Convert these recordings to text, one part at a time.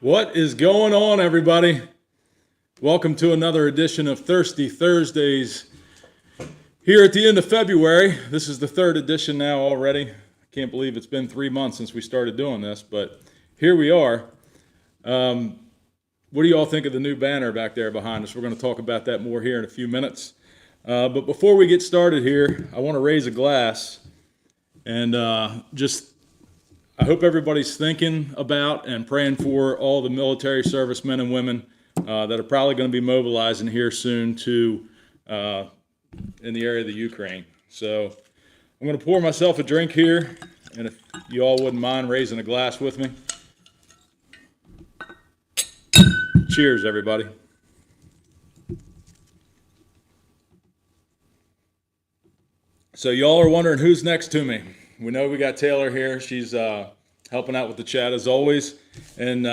What is going on, everybody? Welcome to another edition of Thirsty Thursdays here at the end of February. This is the third edition now already. I can't believe it's been 3 months since we started doing this, but here we are. What do you all think of the new banner back there behind us? We're going to talk about that more here in a few minutes. But before we get started here, I want to raise a glass and I hope everybody's thinking about and praying for all the military servicemen and women that are probably going to be mobilizing here soon to in the area of the Ukraine. So I'm going to pour myself a drink here, and if you all wouldn't mind raising a glass with me. Cheers, everybody. So y'all are wondering who's next to me. We know we got Taylor here. She's helping out with the chat as always. And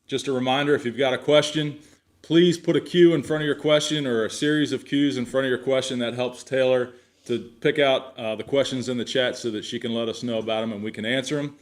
just a reminder, if you've got a question, please put a Q in front of your question or a series of Qs in front of your question. That helps Taylor to pick out the questions in the chat so that she can let us know about them and we can answer them.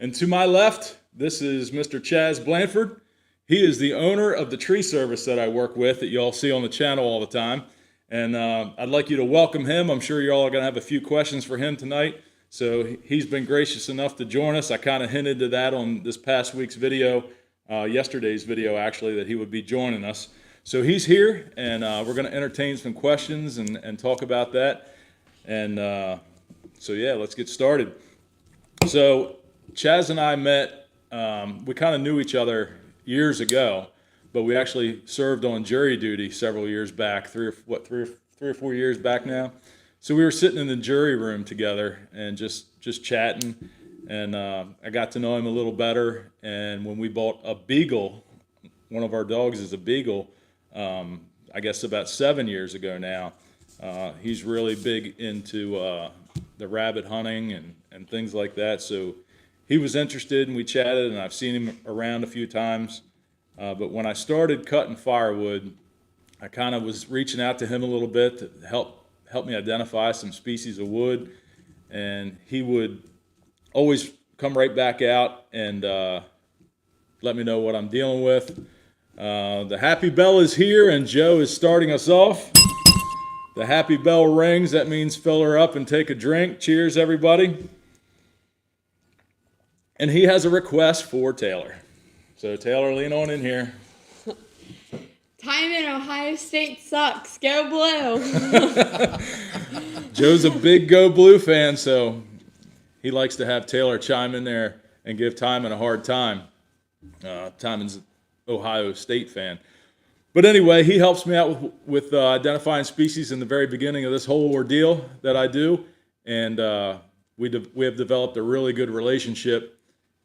And to my left, this is Mr. Chaz Blanford. He is the owner of the tree service that I work with that you all see on the channel all the time. And I'd like you to welcome him. I'm sure you all are going to have a few questions for him tonight. So he's been gracious enough to join us. I kind of hinted to that on this past week's video, yesterday's video actually, that he would be joining us. So he's here, and we're going to entertain some questions and talk about that. And so yeah, let's get started. So Chaz and I met, we kind of knew each other years ago, but we actually served on jury duty several years back, three or four years back now. So we were sitting in the jury room together and just chatting, and I got to know him a little better. And when we bought a beagle, one of our dogs is a beagle, I guess about 7 years ago now. He's really big into the rabbit hunting and things like that. So he was interested, and we chatted, and I've seen him around a few times. But when I started cutting firewood, I kind of was reaching out to him a little bit to help me identify some species of wood, and he would always come right back out and let me know what I'm dealing with. The happy bell is here, and Joe is starting us off. The happy bell rings. That means fill her up and take a drink. Cheers, everybody. And he has a request for Taylor. So Taylor, lean on in here. Time in Ohio State sucks. Go Blue. Joe's a big Go Blue fan, so he likes to have Taylor chime in there and give Timon a hard time. Timon's an Ohio State fan. But anyway, he helps me out with identifying species in the very beginning of this whole ordeal that I do. And we have developed a really good relationship.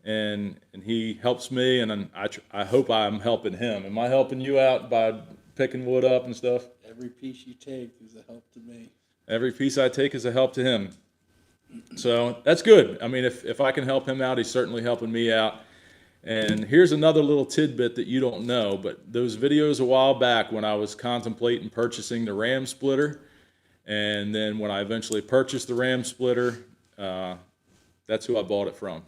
And he helps me, and I hope I'm helping him. Am I helping you out by picking wood up and stuff? Every piece you take is a help to me. Every piece I take is a help to him. So that's good. I mean, if I can help him out, he's certainly helping me out. And here's another little tidbit that you don't know, but those videos a while back when I was contemplating purchasing the ram splitter, and then when I eventually purchased the ram splitter, that's who I bought it from.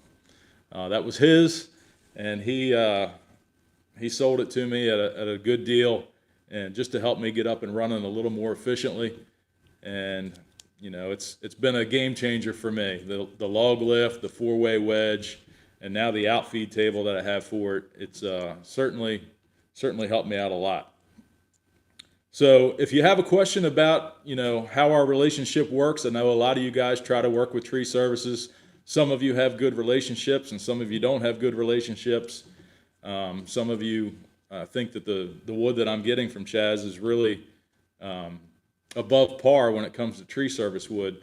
That was his, and he sold it to me at a good deal, and just to help me get up and running a little more efficiently. And you know, it's been a game changer for me. The log lift, the 4-way wedge, and now the outfeed table that I have for it. It's certainly helped me out a lot. So if you have a question about how our relationship works, I know a lot of you guys try to work with tree services. Some of you have good relationships, and some of you don't have good relationships. Some of you think that the wood that I'm getting from Chaz is really above par when it comes to tree service wood.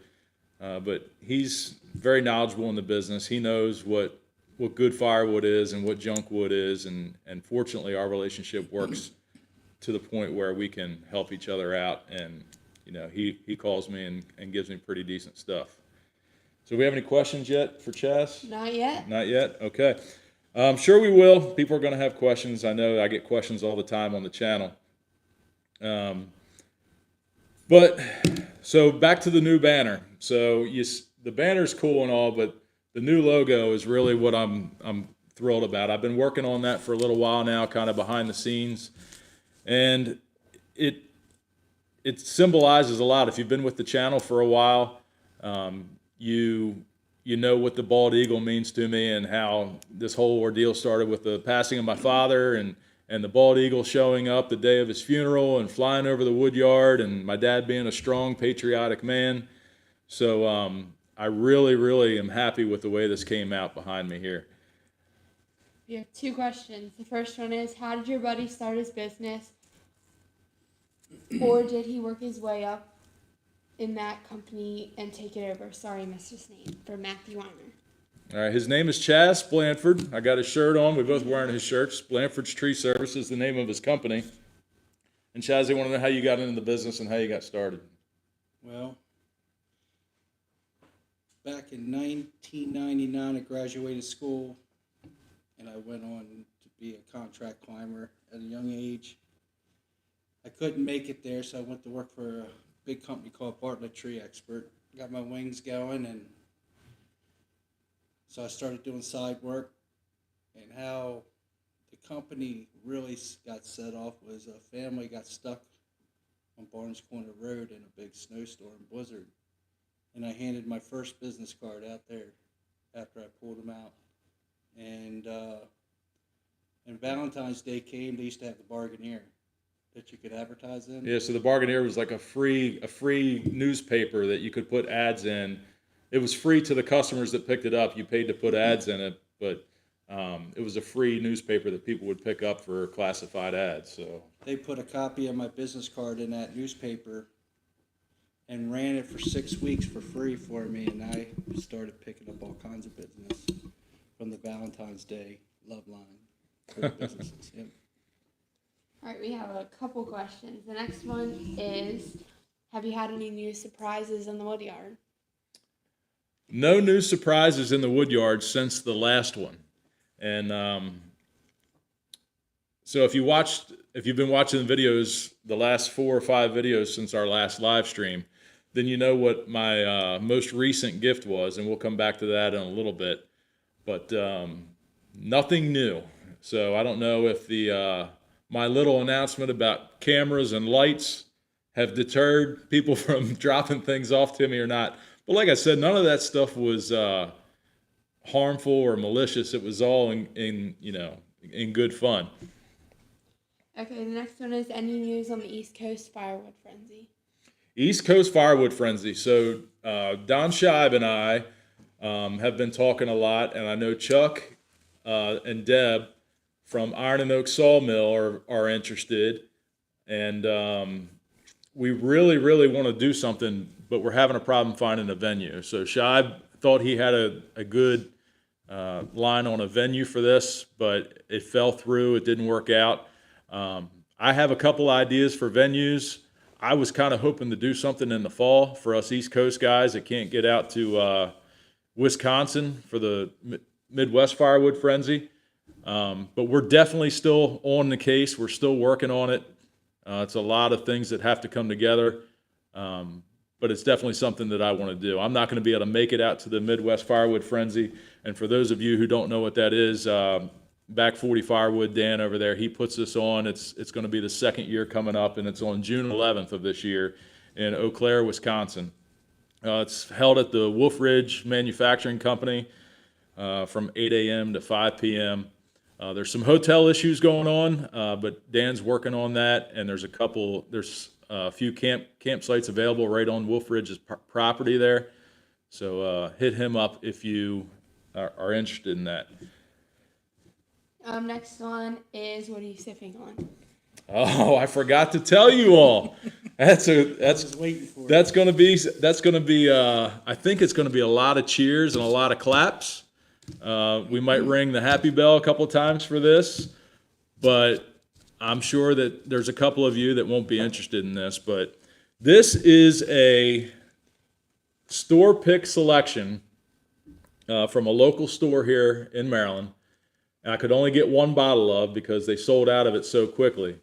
But he's very knowledgeable in the business. He knows what good firewood is and what junk wood is, and fortunately our relationship works to the point where we can help each other out. And he calls me and gives me pretty decent stuff. So do we have any questions yet for Chaz? Not yet. Not yet? Okay. I'm sure we will. People are going to have questions. I know I get questions all the time on the channel. But so back to the new banner. So the banner's cool and all, but the new logo is really what I'm thrilled about. I've been working on that for a little while now, kind of behind the scenes, and it symbolizes a lot. If you've been with the channel for a while, you know what the bald eagle means to me, and how this whole ordeal started with the passing of my father, and the bald eagle showing up the day of his funeral and flying over the wood yard, and my dad being a strong, patriotic man. So I really, really am happy with the way this came out behind me here. We have 2 questions. The first one is, how did your buddy start his business? Or did he work his way up in that company and take it over? Sorry, missed his name. For Matthew Weiner. All right, his name is Chaz Blanford. I got his shirt on. We're both wearing his shirts. Blanford's Tree Service is the name of his company. And Chaz, I want to know how you got into the business and how you got started. Well, back in 1999, I graduated school, and I went on to be a contract climber at a young age. I couldn't make it there, so I went to work for a big company called Bartlett Tree Expert. Got my wings going, and so I started doing side work. And how the company really got set off was a family got stuck on Barnes Corner Road in a big snowstorm blizzard. And I handed my first business card out there after I pulled them out. And Valentine's Day came, they used to have the Bargainier that you could advertise in. Yeah, so the Bargainier was like a free newspaper that you could put ads in. It was free to the customers that picked it up. You paid to put ads in it, but it was a free newspaper that people would pick up for classified ads. So they put a copy of my business card in that newspaper and ran it for 6 weeks for free for me, and I started picking up all kinds of business from the Valentine's Day love line for the businesses. Yep. All right, we have a couple questions. The next one is, have you had any new surprises in the wood yard? no new surprises in the wood yard since the last one. And so if you've been watching the videos, the last 4 or 5 videos since our last live stream, then you know what my most recent gift was, and we'll come back to that in a little bit. But nothing new. So I don't know if my little announcement about cameras and lights have deterred people from dropping things off to me or not. But like I said, none of that stuff was harmful or malicious. It was all in good fun. Okay, the next one is, any news on the East Coast Firewood Frenzy? East Coast Firewood Frenzy. So Don Scheib and I have been talking a lot, and I know Chuck and Deb from Iron and Oak Sawmill are interested, and we really, really want to do something, but we're having a problem finding a venue. So Scheib thought he had a good line on a venue for this, but it fell through. It didn't work out. I have a couple ideas for venues. I was kind of hoping to do something in the fall for us East Coast guys that can't get out to Wisconsin for the Midwest Firewood Frenzy. But we're definitely still on the case. We're still working on it. It's a lot of things that have to come together. But it's definitely something that I want to do. I'm not going to be able to make it out to the Midwest Firewood Frenzy. And for those of you who don't know what that is, Back 40 Firewood, Dan over there, he puts this on. It's going to be the second year coming up, and it's on June 11th of this year in Eau Claire, Wisconsin. It's held at the Wolf Ridge Manufacturing Company from 8 a.m. to 5 p.m. There's some hotel issues going on, but Dan's working on that, and there's a few campsites available right on Wolf Ridge's property there. So hit him up if you are interested in that. Next one is, what are you sipping on? Oh, I forgot to tell you all. That's gonna be. I think it's gonna be a lot of cheers and a lot of claps. We might ring the happy bell a couple times for this, but I'm sure that there's a couple of you that won't be interested in this. But this is a store pick selection from a local store here in Maryland. I could only get one bottle of because they sold out of it so quickly.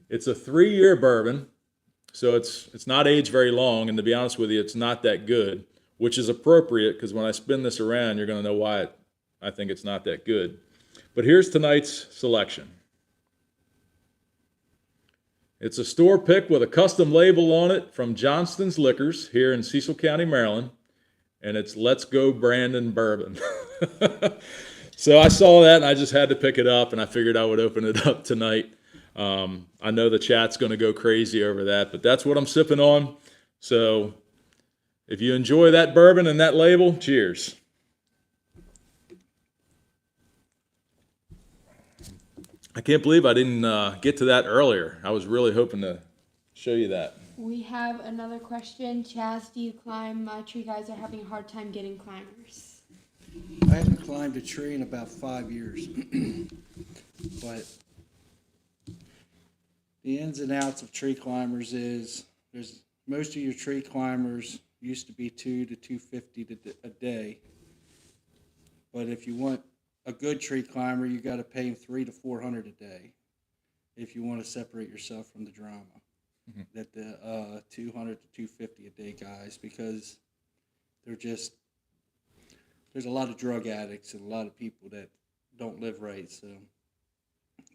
It's a 3-year bourbon, so it's not aged very long, and to be honest with you, it's not that good, which is appropriate because when I spin this around, you're going to know why I think it's not that good. But here's tonight's selection. It's a store pick with a custom label on it from Johnston's Liquors here in Cecil County, Maryland. And it's Let's Go Brandon Bourbon. So I saw that and I just had to pick it up, and I figured I would open it up tonight. I know the chat's going to go crazy over that, but that's what I'm sipping on. So if you enjoy that bourbon and that label, cheers. I can't believe I didn't get to that earlier. I was really hoping to show you that. We have another question. Chaz, do you climb much? You guys are having a hard time getting climbers. I haven't climbed a tree in about 5 years. But the ins and outs of tree climbers is most of your tree climbers used to be $200 to $250 a day. But if you want a good tree climber, you got to pay him $300 to $400 a day. If you want to separate yourself from the drama, that the $200 to $250 a day guys, because there's a lot of drug addicts and a lot of people that don't live right. So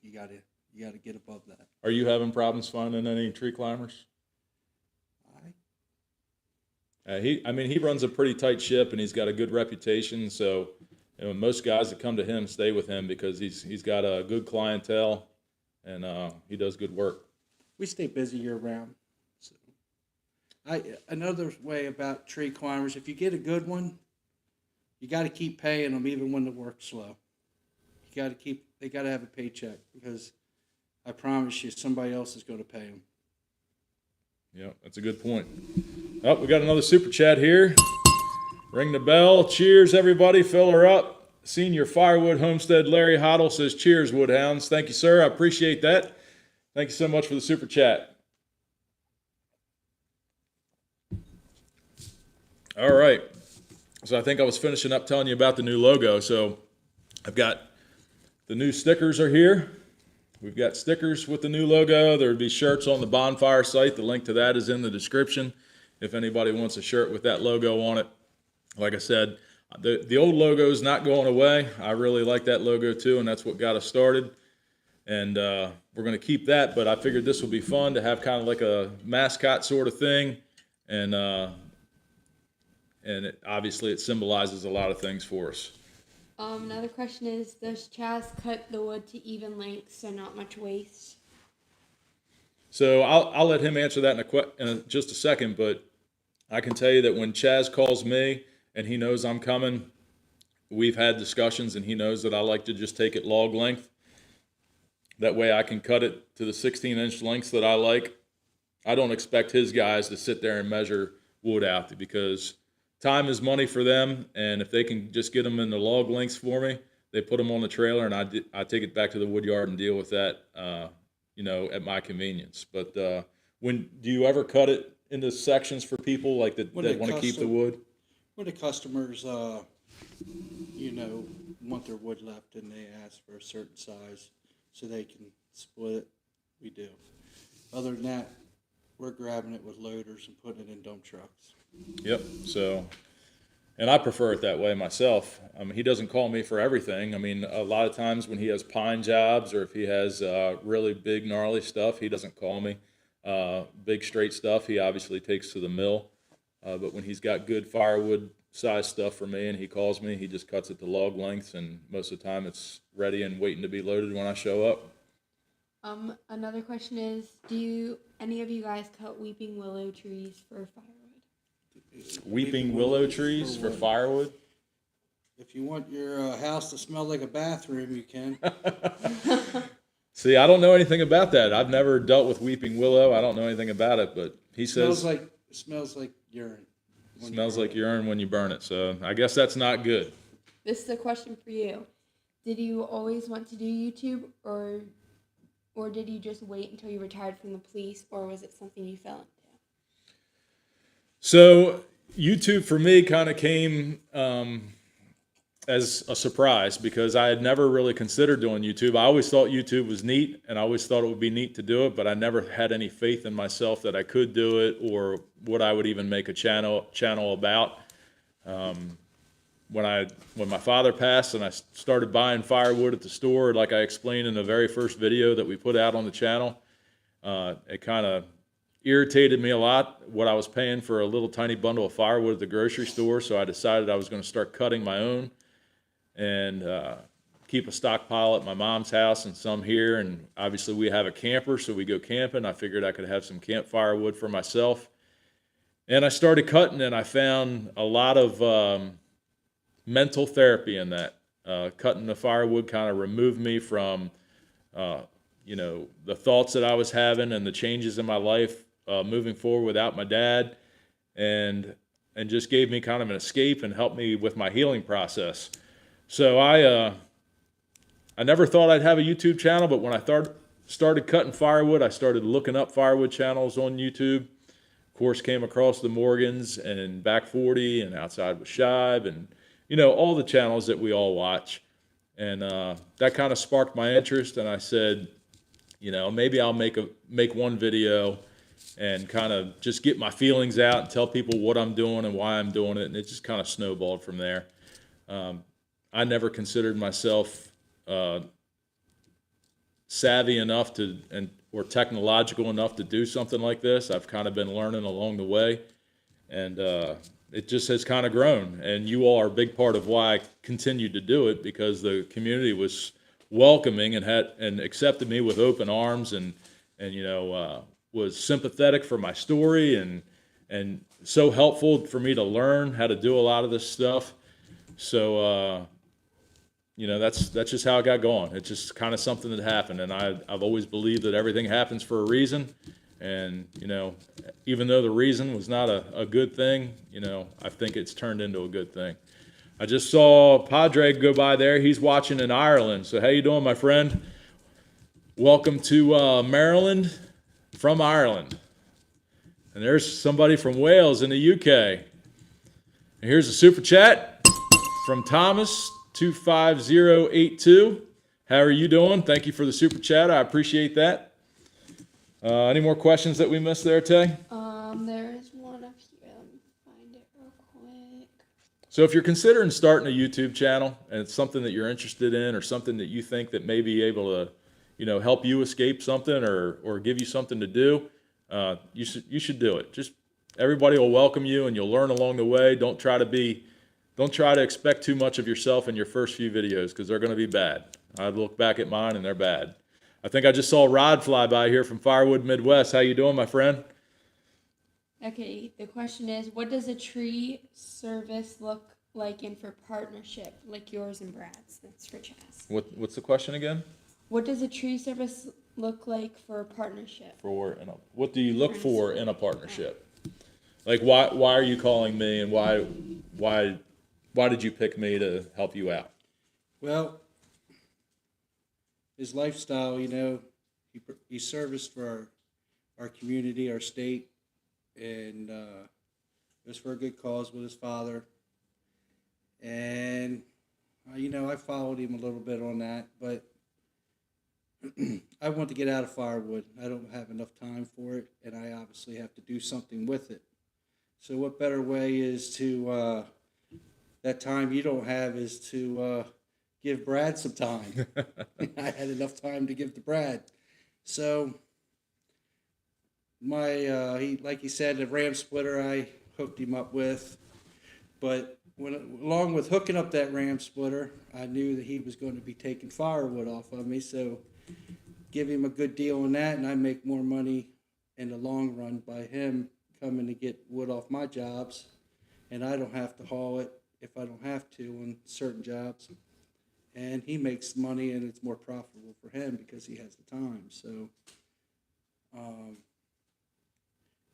you got to get above that. Are you having problems finding any tree climbers? He runs a pretty tight ship, and he's got a good reputation. So, most guys that come to him stay with him because he's got a good clientele, and he does good work. We stay busy year round. So, another way about tree climbers, if you get a good one, you got to keep paying them even when the work's slow. They got to have a paycheck, because I promise you somebody else is going to pay them. Yeah, that's a good point. Oh, we got another super chat here. Ring the bell. Cheers, everybody. Fill her up. Senior Firewood Homestead Larry Hoddle says, cheers, Woodhounds. Thank you, sir. I appreciate that. Thank you so much for the super chat. All right. So I think I was finishing up telling you about the new logo. So I've got the new stickers are here. We've got stickers with the new logo. There would be shirts on the Bonfire site. The link to that is in the description if anybody wants a shirt with that logo on it. Like I said, the old logo is not going away. I really like that logo too, and that's what got us started. And we're going to keep that, but I figured this would be fun to have kind of like a mascot sort of thing. And obviously it symbolizes a lot of things for us. Another question is, does Chaz cut the wood to even lengths so not much waste? So I'll let him answer that in just a second, but I can tell you that when Chaz calls me and he knows I'm coming, we've had discussions, and he knows that I like to just take it log length. That way I can cut it to the 16-inch lengths that I like. I don't expect his guys to sit there and measure wood out, because time is money for them, and if they can just get them in the log lengths for me, they put them on the trailer, and I take it back to the wood yard and deal with that, at my convenience. But do you ever cut it into sections for people like that want to keep the wood? When the customers, want their wood left and they ask for a certain size so they can split it, we do. Other than that, we're grabbing it with loaders and putting it in dump trucks. Yep. So, and I prefer it that way myself. He doesn't call me for everything. A lot of times when he has pine jobs, or if he has really big gnarly stuff, he doesn't call me. Big straight stuff, he obviously takes to the mill. But when he's got good firewood size stuff for me and he calls me, he just cuts it to log lengths, and most of the time it's ready and waiting to be loaded when I show up. Another question is, do any of you guys cut weeping willow trees for firewood? Weeping willow trees for firewood? If you want your house to smell like a bathroom, you can. See, I don't know anything about that. I've never dealt with weeping willow. I don't know anything about it, but he says it smells like urine. Smells like urine when you burn it. So I guess that's not good. This is a question for you. Did you always want to do YouTube, or did you just wait until you retired from the police, or was it something you fell into? So YouTube for me kind of came as a surprise, because I had never really considered doing YouTube. I always thought YouTube was neat, and I always thought it would be neat to do it, but I never had any faith in myself that I could do it, or what I would even make a channel about. when my father passed and I started buying firewood at the store, like I explained in the very first video that we put out on the channel, it kind of irritated me a lot what I was paying for a little tiny bundle of firewood at the grocery store. So I decided I was going to start cutting my own and keep a stockpile at my mom's house and some here. And obviously we have a camper, so we go camping. I figured I could have some camp firewood for myself. And I started cutting, and I found a lot of mental therapy in that. Cutting the firewood kind of removed me from, the thoughts that I was having and the changes in my life moving forward without my dad, and just gave me kind of an escape and helped me with my healing process. So I never thought I'd have a YouTube channel, but when I started cutting firewood, I started looking up firewood channels on YouTube. Of course, came across the Morgans and Back 40 and Outside with Shive and, all the channels that we all watch. And that kind of sparked my interest, and I said, maybe I'll make one video and kind of just get my feelings out and tell people what I'm doing and why I'm doing it. And it just kind of snowballed from there. I never considered myself savvy enough or technological enough to do something like this. I've kind of been learning along the way, and it just has kind of grown. And you all are a big part of why I continued to do it, because the community was welcoming and accepted me with open arms, and was sympathetic for my story and so helpful for me to learn how to do a lot of this stuff. So that's just how it got going. It's just kind of something that happened, and I've always believed that everything happens for a reason. And even though the reason was not a good thing, I think it's turned into a good thing. I just saw Padre go by there. He's watching in Ireland. So how you doing, my friend? Welcome to Maryland from Ireland. And there's somebody from Wales in the UK. And here's a super chat from Thomas 25082. How are you doing? Thank you for the super chat. I appreciate that. Any more questions that we missed there, Tay? There's one up here. Let me find it real quick. So if you're considering starting a YouTube channel and it's something that you're interested in, or something that you think that may be able to, help you escape something or give you something to do, you should do it. Just everybody will welcome you, and you'll learn along the way. Don't try to expect too much of yourself in your first few videos, because they're going to be bad. I look back at mine and they're bad. I think I just saw Rod fly by here from Firewood Midwest. How you doing, my friend? Okay, the question is, what does a tree service look like in for partnership, like yours and Brad's? That's for Chaz. What's the question again? What does a tree service look like for a partnership? What do you look for in a partnership? Like, why are you calling me, and why did you pick me to help you out? Well, his lifestyle, he serviced for our community, our state, and it was for a good cause with his father. And, I followed him a little bit on that, but I want to get out of firewood. I don't have enough time for it, and I obviously have to do something with it. So what better way is to, that time you don't have, is to give Brad some time. I had enough time to give to Brad. So like he said, the ram splitter I hooked him up with. But along with hooking up that ram splitter, I knew that he was going to be taking firewood off of me. So give him a good deal on that, and I make more money in the long run by him coming to get wood off my jobs. And I don't have to haul it if I don't have to on certain jobs. And he makes money, and it's more profitable for him because he has the time. So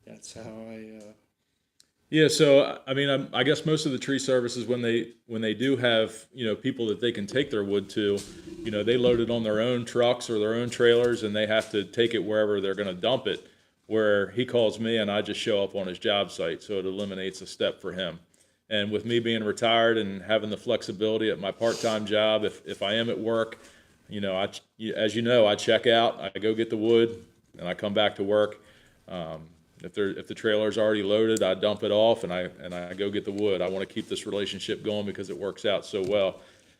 that's how I... Yeah, so I guess most of the tree services, when they do have people that they can take their wood to, they load it on their own trucks or their own trailers, and they have to take it wherever they're going to dump it. Where he calls me, and I just show up on his job site, so it eliminates a step for him. And with me being retired and having the flexibility at my part-time job, if I am at work, I check out, I go get the wood, and I come back to work. If the trailer's already loaded, I dump it off and I go get the wood. I want to keep this relationship going because it works out so well.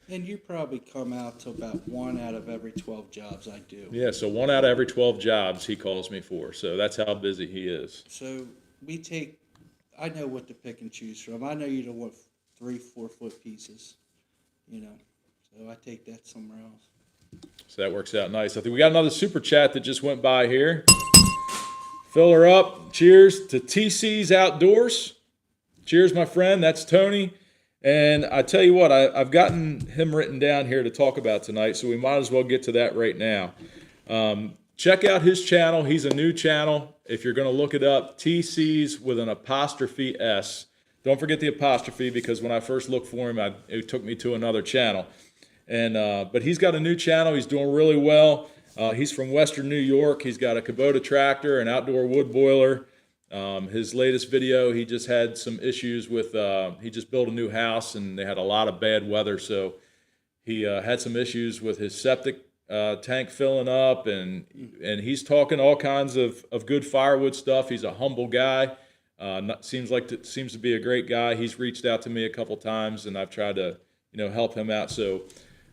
And you probably come out to about 1 out of every 12 jobs I do. Yeah, so 1 out of every 12 jobs he calls me for. So that's how busy he is. So I know what to pick and choose from. I know you don't want 3-4 foot pieces, so I take that somewhere else. So that works out nice. I think we got another super chat that just went by here. Fill her up. Cheers to TC's Outdoors. Cheers, my friend. That's Tony. And I tell you what, I've gotten him written down here to talk about tonight, so we might as well get to that right now. Check out his channel. He's a new channel. If you're going to look it up, TC's with an apostrophe S. Don't forget the apostrophe, because when I first looked for him, it took me to another channel. But he's got a new channel. He's doing really well. He's from Western New York. He's got a Kubota tractor, an outdoor wood boiler. His latest video, he just had some issues with, he just built a new house and they had a lot of bad weather. So he had some issues with his septic tank filling up, and he's talking all kinds of good firewood stuff. He's a humble guy. Seems to be a great guy. He's reached out to me a couple times and I've tried to, help him out. So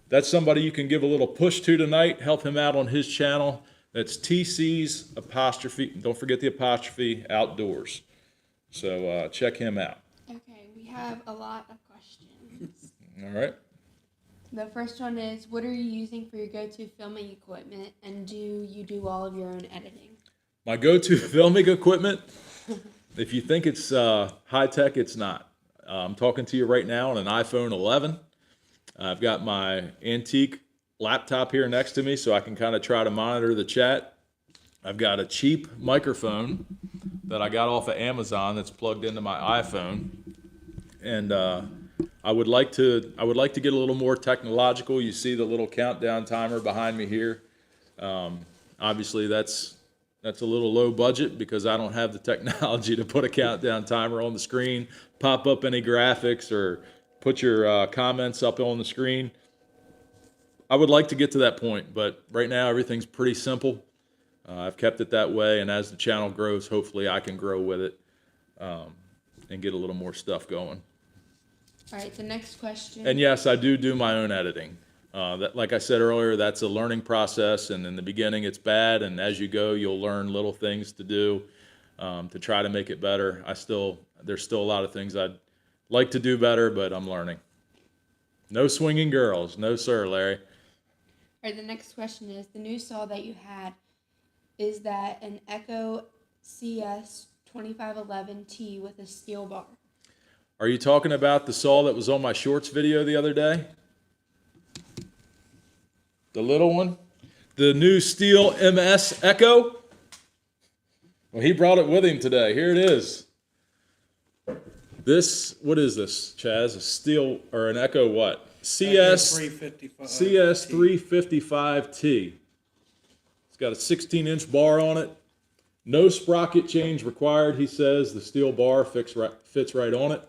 that's somebody you can give a little push to tonight. Help him out on his channel. That's TC's apostrophe. Don't forget the apostrophe, Outdoors. So check him out. Okay, we have a lot of questions. All right. The first one is, what are you using for your go-to filming equipment, and do you do all of your own editing? My go-to filming equipment, if you think it's high-tech, it's not. I'm talking to you right now on an iPhone 11. I've got my antique laptop here next to me so I can kind of try to monitor the chat. I've got a cheap microphone that I got off of Amazon that's plugged into my iPhone. And I would like to get a little more technological. You see the little countdown timer behind me here. Obviously that's a little low budget because I don't have the technology to put a countdown timer on the screen, pop up any graphics, or put your comments up on the screen. I would like to get to that point, but right now everything's pretty simple. I've kept it that way, and as the channel grows, hopefully I can grow with it and get a little more stuff going. All right, the next question. And yes, I do my own editing. Like I said earlier, that's a learning process, and in the beginning it's bad, and as you go, you'll learn little things to do to try to make it better. There's still a lot of things I'd like to do better, but I'm learning. No swinging girls. No, sir, Larry. All right, the next question is, the new saw that you had, is that an Echo CS 2511T with a steel bar? Are you talking about the saw that was on my shorts video the other day? The little one? The new Steel MS Echo? Well, he brought it with him today. Here it is. What is this, Chaz? A steel, or an Echo what? CS355T. It's got a 16-inch bar on it. No sprocket change required, he says. The steel bar fits right on it.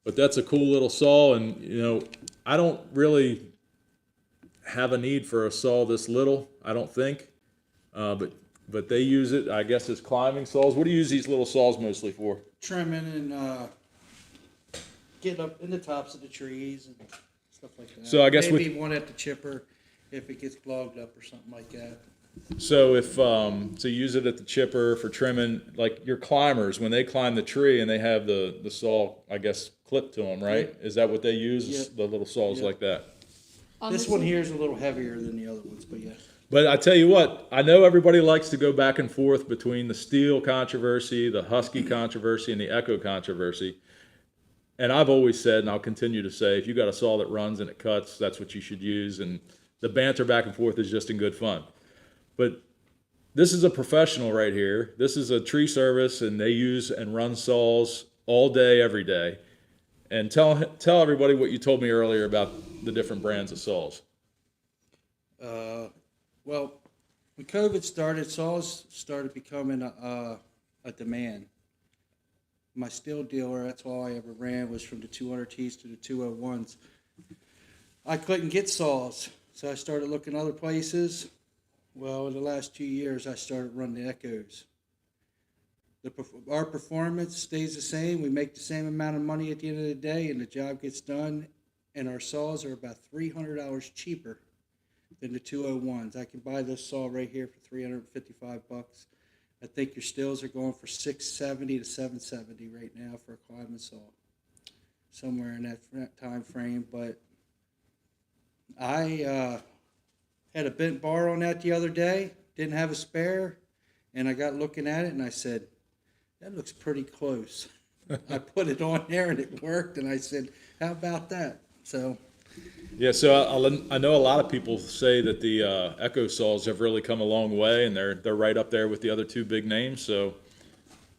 But that's a cool little saw, and I don't really have a need for a saw this little, I don't think. But they use it, I guess, as climbing saws. What do you use these little saws mostly for? Trimming and getting up in the tops of the trees and stuff like that. So I guess maybe one at the chipper if it gets clogged up or something like that. So if so use it at the chipper for trimming, like your climbers, when they climb the tree and they have the saw, I guess, clipped to them, right? Yep. Is that what they use? Yep. The little saws Yep. like that? This one here is a little heavier than the other ones, but yeah. But I tell you what, I know everybody likes to go back and forth between the steel controversy, the Husky controversy, and the Echo controversy. And I've always said, and I'll continue to say, if you got a saw that runs and it cuts, that's what you should use. And the banter back and forth is just in good fun. But this is a professional right here. This is a tree service, and they use and run saws all day, every day. And tell everybody what you told me earlier about the different brands of saws. Well, when COVID started, saws started becoming a demand. My steel dealer, that's all I ever ran, was from the 200Ts to the 201s. I couldn't get saws, so I started looking other places. Well, in the last 2 years, I started running the Echoes. Our performance stays the same. We make the same amount of money at the end of the day, and the job gets done. And our saws are about $300 cheaper than the 201s. I can buy this saw right here for $355. I think your stills are going for $670 to $770 right now for a climbing saw, somewhere in that time frame. But I had a bent bar on that the other day. Didn't have a spare, and I got looking at it, and I said, that looks pretty close. I put it on there, and it worked, and I said, how about that? So, Yeah, so I know a lot of people say that the Echo saws have really come a long way, and they're right up there with the other two big names. So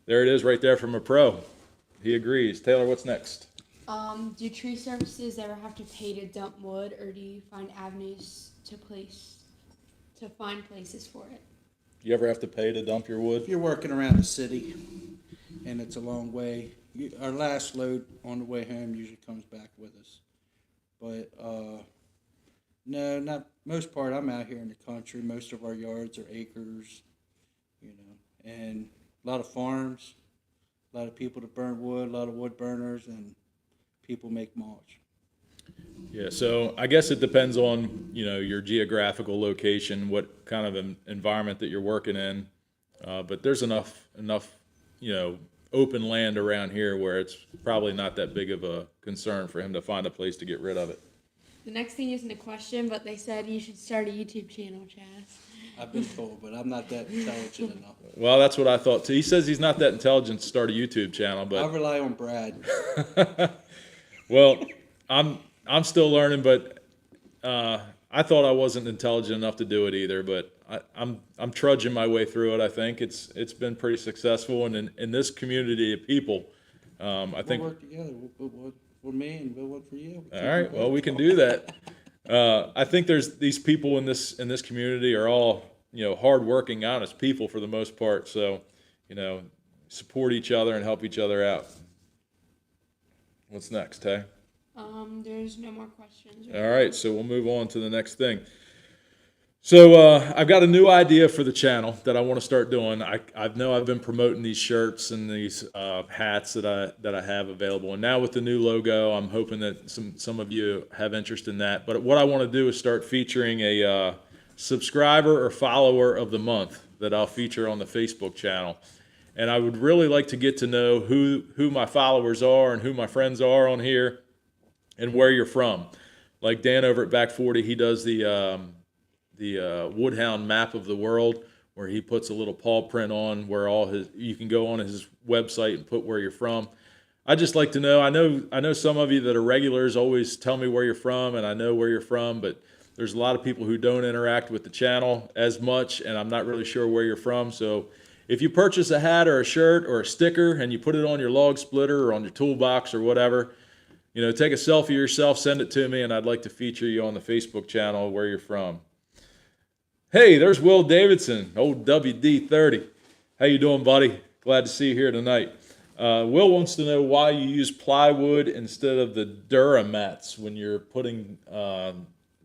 there it is, right there from a pro. He agrees. Taylor, what's next? Do tree services ever have to pay to dump wood, or do you find avenues to find places for it? You ever have to pay to dump your wood? if you're working around the city, and it's a long way, our last load on the way home usually comes back with us. But no, not most part. I'm out here in the country. Most of our yards are acres, and a lot of farms, a lot of people that burn wood, a lot of wood burners, and people make mulch. Yeah, so I guess it depends on, your geographical location, what kind of an environment that you're working in. But there's enough, open land around here where it's probably not that big of a concern for him to find a place to get rid of it. The next thing isn't a question, but they said you should start a YouTube channel, Chaz. I've been told, but I'm not that intelligent enough. Well, that's what I thought too. He says he's not that intelligent to start a YouTube channel, I but rely on Brad. well, I'm still learning, but I thought I wasn't intelligent enough to do it either. But I'm trudging my way through it. I think it's been pretty successful, and in this community of people, I think We'll work together. We'll put one for me and we'll one for you. all right. Well, we can do that. I think there's these people in this community are all hardworking, honest people for the most part. So support each other and help each other out. What's next, Tay? There's no more questions. All right, so we'll move on to the next thing. So I've got a new idea for the channel that I want to start doing. I know I've been promoting these shirts and these hats that I have available, and now with the new logo, I'm hoping that some of you have interest in that. But what I want to do is start featuring a subscriber or follower of the month that I'll feature on the Facebook channel. And I would really like to get to know who my followers are and who my friends are on here, and where you're from. Like Dan over at Back 40, he does the Woodhound map of the world, where he puts a little paw print on where you can go on his website and put where you're from. I just like to know. I know some of you that are regulars always tell me where you're from, and I know where you're from, but there's a lot of people who don't interact with the channel as much, and I'm not really sure where you're from. So if you purchase a hat or a shirt or a sticker and you put it on your log splitter or on your toolbox or whatever, take a selfie of yourself, send it to me, and I'd like to feature you on the Facebook channel where you're from. Hey, there's Will Davidson, old WD30. How you doing, buddy? Glad to see you here tonight. Will wants to know why you use plywood instead of the Duramats when you're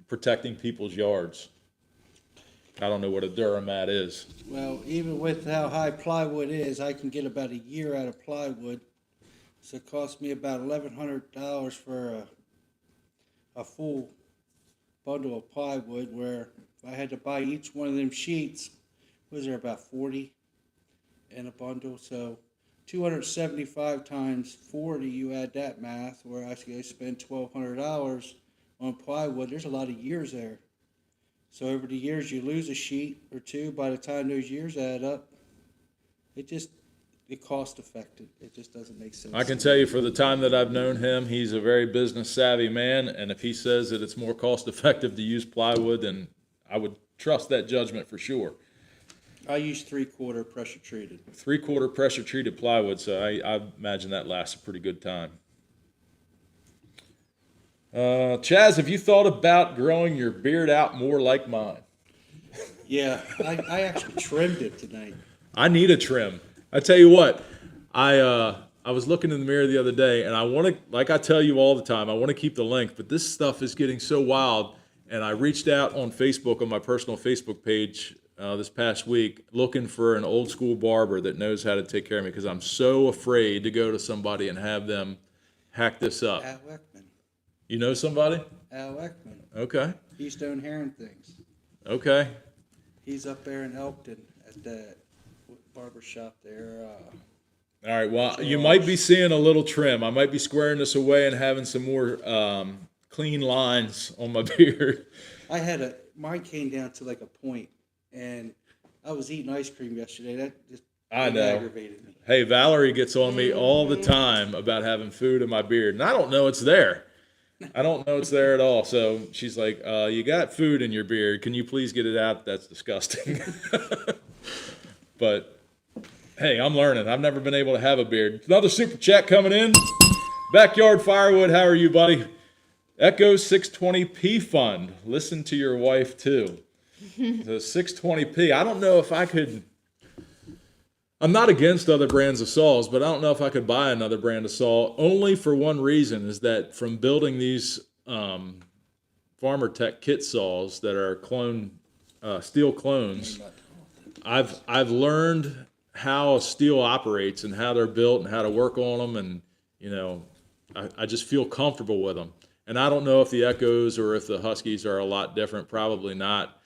protecting people's yards. I don't know what a Duramat is. Well, even with how high plywood is, I can get about a year out of plywood. So it cost me about $1,100 for a full bundle of plywood, where if I had to buy each one of them sheets, was there about 40 in a bundle? So 275 times 40, you add that math, where I spend $1,200 on plywood. There's a lot of years there. So over the years, you lose a sheet or two. By the time those years add up, it cost effective. It just doesn't make sense. I can tell you, for the time that I've known him, he's a very business savvy man, and if he says that it's more cost effective to use plywood, then I would trust that judgment for sure. I use 3/4 pressure treated. 3/4 pressure treated plywood, so I imagine that lasts a pretty good time. Chaz, have you thought about growing your beard out more like mine? Yeah, I actually trimmed it tonight. I need a trim. I tell you what, I was looking in the mirror the other day, and I want to, like I tell you all the time, I want to keep the length, but this stuff is getting so wild. And I reached out on Facebook, on my personal Facebook page, this past week looking for an old school barber that knows how to take care of me because I'm so afraid to go to somebody and have them hack this up. Al Eckman. You know somebody? Al Eckman. Okay. Keystone Heron Things. Okay. He's up there in Elkton at that barber shop there. All right. Well, you might be seeing a little trim. I might be squaring this away and having some more clean lines on my beard. Mine came down to like a point, and I was eating ice cream yesterday. That just I know. aggravated me. Hey, Valerie gets on me all the time about having food in my beard, and I don't know it's there. I don't know it's there at all. So she's like, you got food in your beard. Can you please get it out? That's disgusting. But, hey, I'm learning. I've never been able to have a beard. Another super chat coming in. Backyard Firewood, how are you, buddy? Echo 620p Fund. Listen to your wife, too. The 620p. I don't know if I could... I'm not against other brands of saws, but I don't know if I could buy another brand of saw, only for one reason, is that from building these Farmer Tech kit saws that are steel clones, I've learned how steel operates and how they're built and how to work on them, and you know, I just feel comfortable with them. And I don't know if the Echoes or if the Huskies are a lot different, probably not.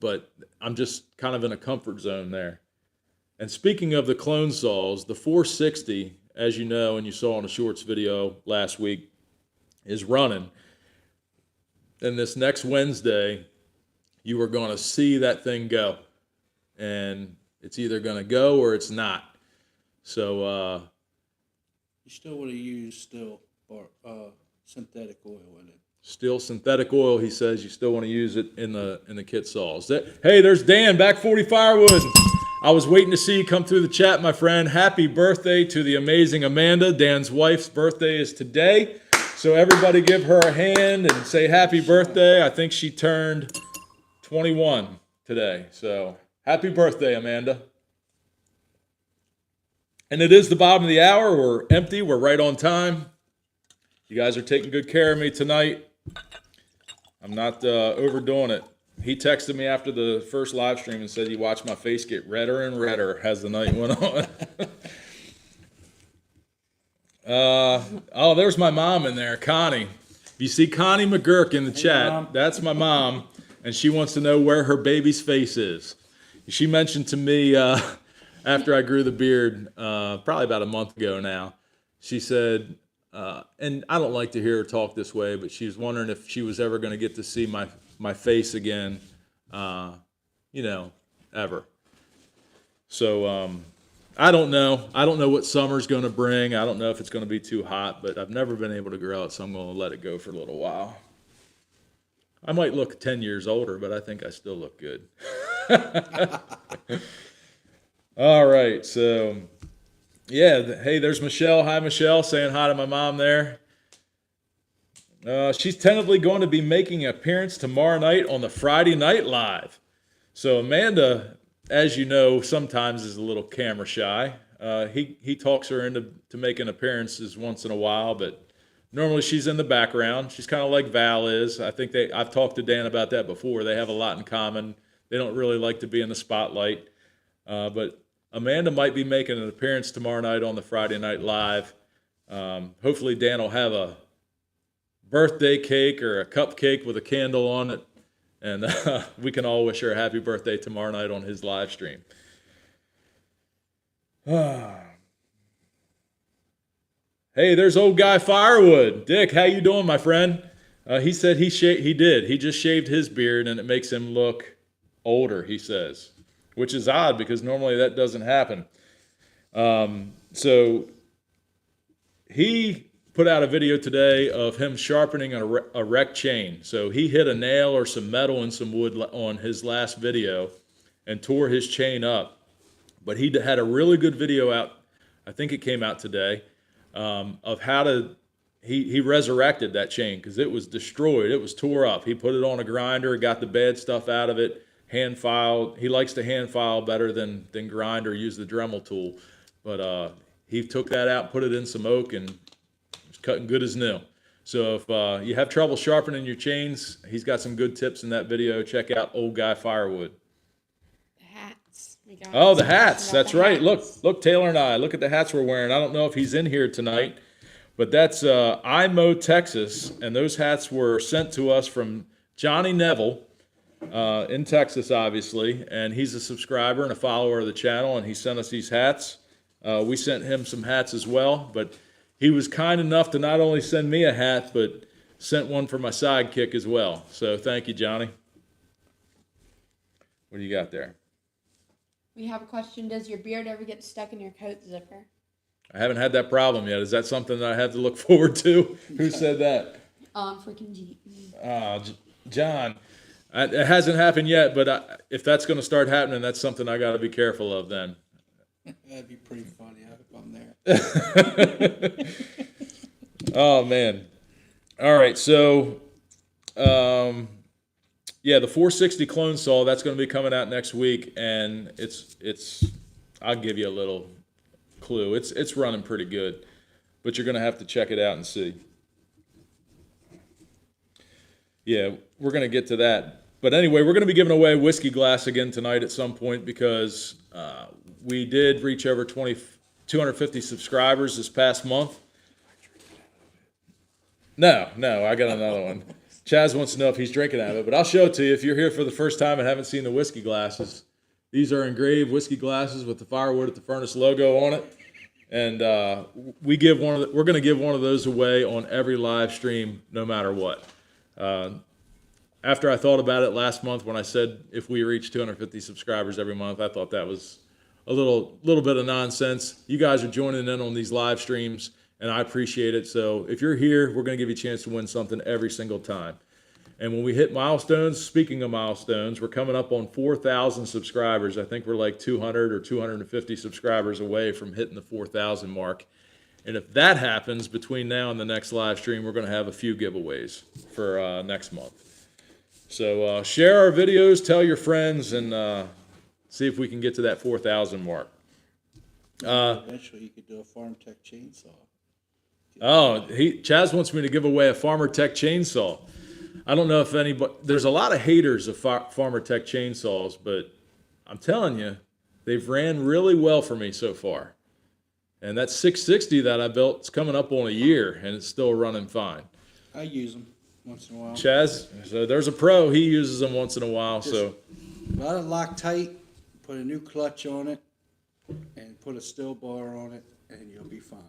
But I'm just kind of in a comfort zone there. And speaking of the clone saws, the 460, as you know, and you saw in a shorts video last week, is running. And this next Wednesday, you are going to see that thing go. And it's either going to go or it's not. So You still want to use synthetic oil in it. Still synthetic oil, he says. You still want to use it in the kit saws. Hey, there's Dan, back 40 Firewood. I was waiting to see you come through the chat, my friend. Happy birthday to the amazing Amanda. Dan's wife's birthday is today. So everybody give her a hand and say happy birthday. I think she turned 21 today. So happy birthday, Amanda. And it is the bottom of the hour. We're empty. We're right on time. You guys are taking good care of me tonight. I'm not overdoing it. He texted me after the first live stream and said he watched my face get redder and redder as the night went on. Oh, there's my mom in there, Connie. If you see Connie McGurk in the chat, Mom. that's my mom, and she wants to know where her baby's face is. She mentioned to me after I grew the beard, probably about a month ago now, she said, and I don't like to hear her talk this way, but she was wondering if she was ever going to get to see my face again, ever. So I don't know. I don't know what summer's going to bring. I don't know if it's going to be too hot, but I've never been able to grow it, so I'm going to let it go for a little while. I might look 10 years older, but I think I still look good. All right, so... yeah, hey, there's Michelle. Hi, Michelle, saying hi to my mom there. She's tentatively going to be making an appearance tomorrow night on the Friday Night Live. So Amanda, as you know, sometimes is a little camera shy. He talks her into making appearances once in a while, but normally she's in the background. She's kind of like Val is. I think I've talked to Dan about that before. They have a lot in common. They don't really like to be in the spotlight, but Amanda might be making an appearance tomorrow night on the Friday Night Live. Hopefully Dan will have a birthday cake or a cupcake with a candle on it, and we can all wish her a happy birthday tomorrow night on his live stream. Hey, there's old guy Firewood. Dick, how you doing, my friend? He said he did. He just shaved his beard, and it makes him look older, he says. Which is odd because normally that doesn't happen. So he put out a video today of him sharpening a wrecked chain. So he hit a nail or some metal and some wood on his last video and tore his chain up. But he had a really good video out, I think it came out today, of how he resurrected that chain because it was destroyed. It was tore up. He put it on a grinder, got the bad stuff out of it. Hand file. He likes to hand file better than grind or use the Dremel tool. But he took that out, put it in some oak, and it's cutting good as new. So if you have trouble sharpening your chains, he's got some good tips in that video. Check out Old Guy Firewood. The hats. We got Oh, the some questions hats. about That's the right. hats. Look, Taylor and I. Look at the hats we're wearing. I don't know if he's in here tonight, but that's IMO, Texas, and those hats were sent to us from Johnny Neville in Texas, obviously, and he's a subscriber and a follower of the channel, and he sent us these hats. We sent him some hats as well, but he was kind enough to not only send me a hat, but sent one for my sidekick as well. So thank you, Johnny. What do you got there? We have a question. Does your beard ever get stuck in your coat zipper? I haven't had that problem yet. Is that something that I have to look forward to? Who said that? Freaking G. John. It hasn't happened yet, but if that's going to start happening, that's something I got to be careful of then. That'd be pretty funny. I hope I'm there. Oh, man. All right, so, yeah, the 460 clone saw, that's going to be coming out next week, and it's I'll give you a little clue. It's running pretty good, but you're going to have to check it out and see. Yeah, we're going to get to that. But anyway, we're going to be giving away a whiskey glass again tonight at some point because we did reach over 250 subscribers this past month. No, I got another one. Chaz wants to know if he's drinking out of it, but I'll show it to you if you're here for the first time and haven't seen the whiskey glasses. These are engraved whiskey glasses with the Firewood at the Furnace logo on it, and we're going to give one of those away on every live stream, no matter what. After I thought about it last month when I said if we reach 250 subscribers every month, I thought that was a little bit of nonsense. You guys are joining in on these live streams, and I appreciate it. So if you're here, we're going to give you a chance to win something every single time. And when we hit milestones, speaking of milestones, we're coming up on 4,000 subscribers. I think we're like 200 or 250 subscribers away from hitting the 4,000 mark. And if that happens between now and the next live stream, we're going to have a few giveaways for next month. So share our videos, tell your friends, and see if we can get to that 4,000 mark. Eventually, you could do a Farm Tech chainsaw. Chaz wants me to give away a Farmer Tech chainsaw. I don't know if anybody, there's a lot of haters of Farmer Tech chainsaws, but I'm telling you, they've ran really well for me so far. And that 660 that I built is coming up on a year, and it's still running fine. I use them once in a while. Chaz, so there's a pro. He uses them once in a while. So let it lock tight, put a new clutch on it, and put a steel bar on it, and you'll be fine.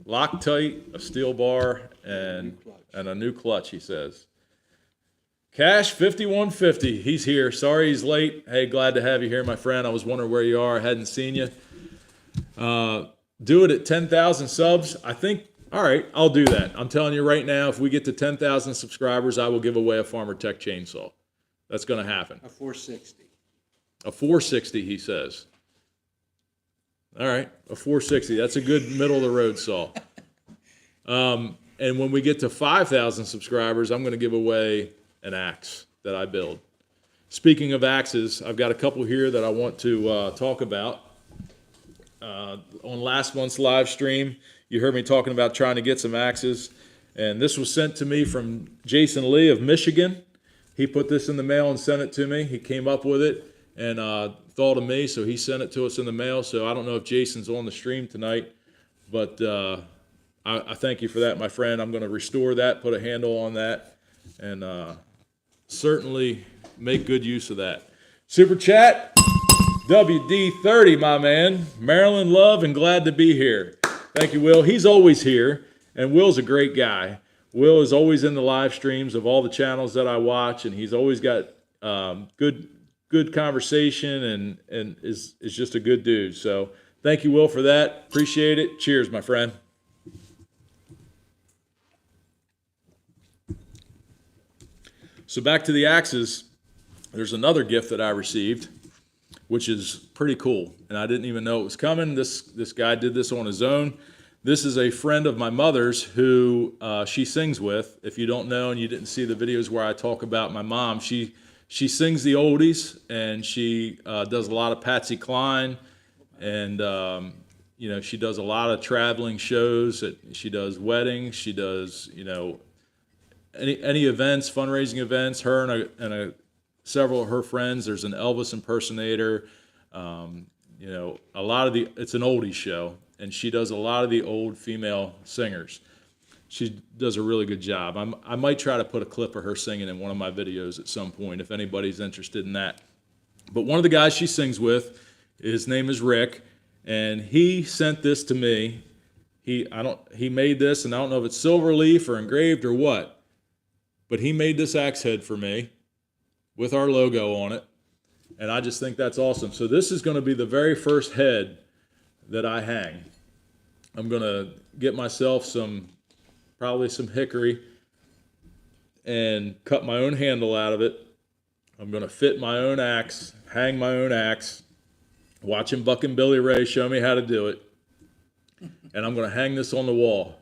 Lock tight, a steel bar, and a new clutch, he says. Cash 5150, he's here. Sorry he's late. Hey, glad to have you here, my friend. I was wondering where you are. I hadn't seen you. Do it at 10,000 subs. I think, all right, I'll do that. I'm telling you right now, if we get to 10,000 subscribers, I will give away a Farmer Tech chainsaw. That's going to happen. A 460. A 460, he says. All right, a 460. That's a good middle-of-the-road saw. And when we get to 5,000 subscribers, I'm going to give away an axe that I build. Speaking of axes, I've got a couple here that I want to talk about. On last month's live stream, you heard me talking about trying to get some axes, and this was sent to me from Jason Lee of Michigan. He put this in the mail and sent it to me. He came up with it and thought of me, so he sent it to us in the mail. So I don't know if Jason's on the stream tonight, but I thank you for that, my friend. I'm going to restore that, put a handle on that, and certainly make good use of that. Super chat, WD30, my man. Maryland love and glad to be here. Thank you, Will. He's always here, and Will's a great guy. Will is always in the live streams of all the channels that I watch, and he's always got good conversation and is just a good dude. So thank you, Will, for that. Appreciate it. Cheers, my friend. So back to the axes. There's another gift that I received, which is pretty cool, and I didn't even know it was coming. This guy did this on his own. This is a friend of my mother's who she sings with. If you don't know and you didn't see the videos where I talk about my mom, she sings the oldies, and she does a lot of Patsy Cline, and she does a lot of traveling shows. She does weddings. She does any events, fundraising events. Her several of her friends. There's an Elvis impersonator. You know, it's an oldie show, and she does a lot of the old female singers. She does a really good job. I might try to put a clip of her singing in one of my videos at some point if anybody's interested in that. But one of the guys she sings with, his name is Rick, and he sent this to me. He made this, and I don't know if it's silver leaf or engraved or what, but he made this axe head for me with our logo on it. And I just think that's awesome. So this is going to be the very first head that I hang. I'm going to get myself probably some hickory and cut my own handle out of it. I'm going to fit my own axe, hang my own axe, watching Buck and Billy Ray show me how to do it. And I'm going to hang this on the wall.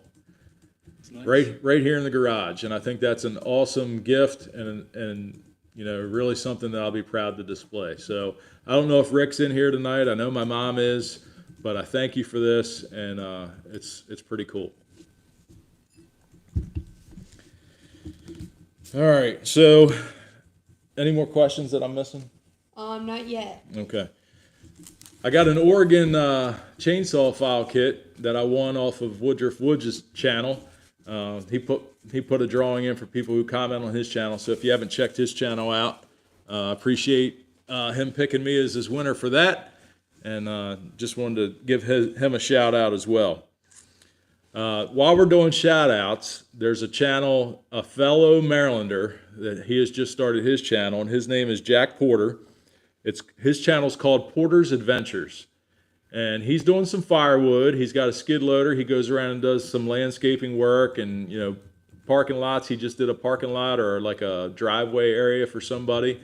Nice. Right here in the garage. And I think that's an awesome gift and you know, really something that I'll be proud to display. So I don't know if Rick's in here tonight. I know my mom is, but I thank you for this, and it's pretty cool. All right. So, any more questions that I'm missing? Not yet. Okay. I got an Oregon chainsaw file kit that I won off of Woodruff Woods' channel. He put a drawing in for people who comment on his channel. So if you haven't checked his channel out, appreciate him picking me as his winner for that, and just wanted to give him a shout out as well. While we're doing shout outs, there's a channel, a fellow Marylander, that he has just started his channel, and his name is Jack Porter. His channel's called Porter's Adventures. And he's doing some firewood. He's got a skid loader. He goes around and does some landscaping work and, you know, parking lots. He just did a parking lot or like a driveway area for somebody.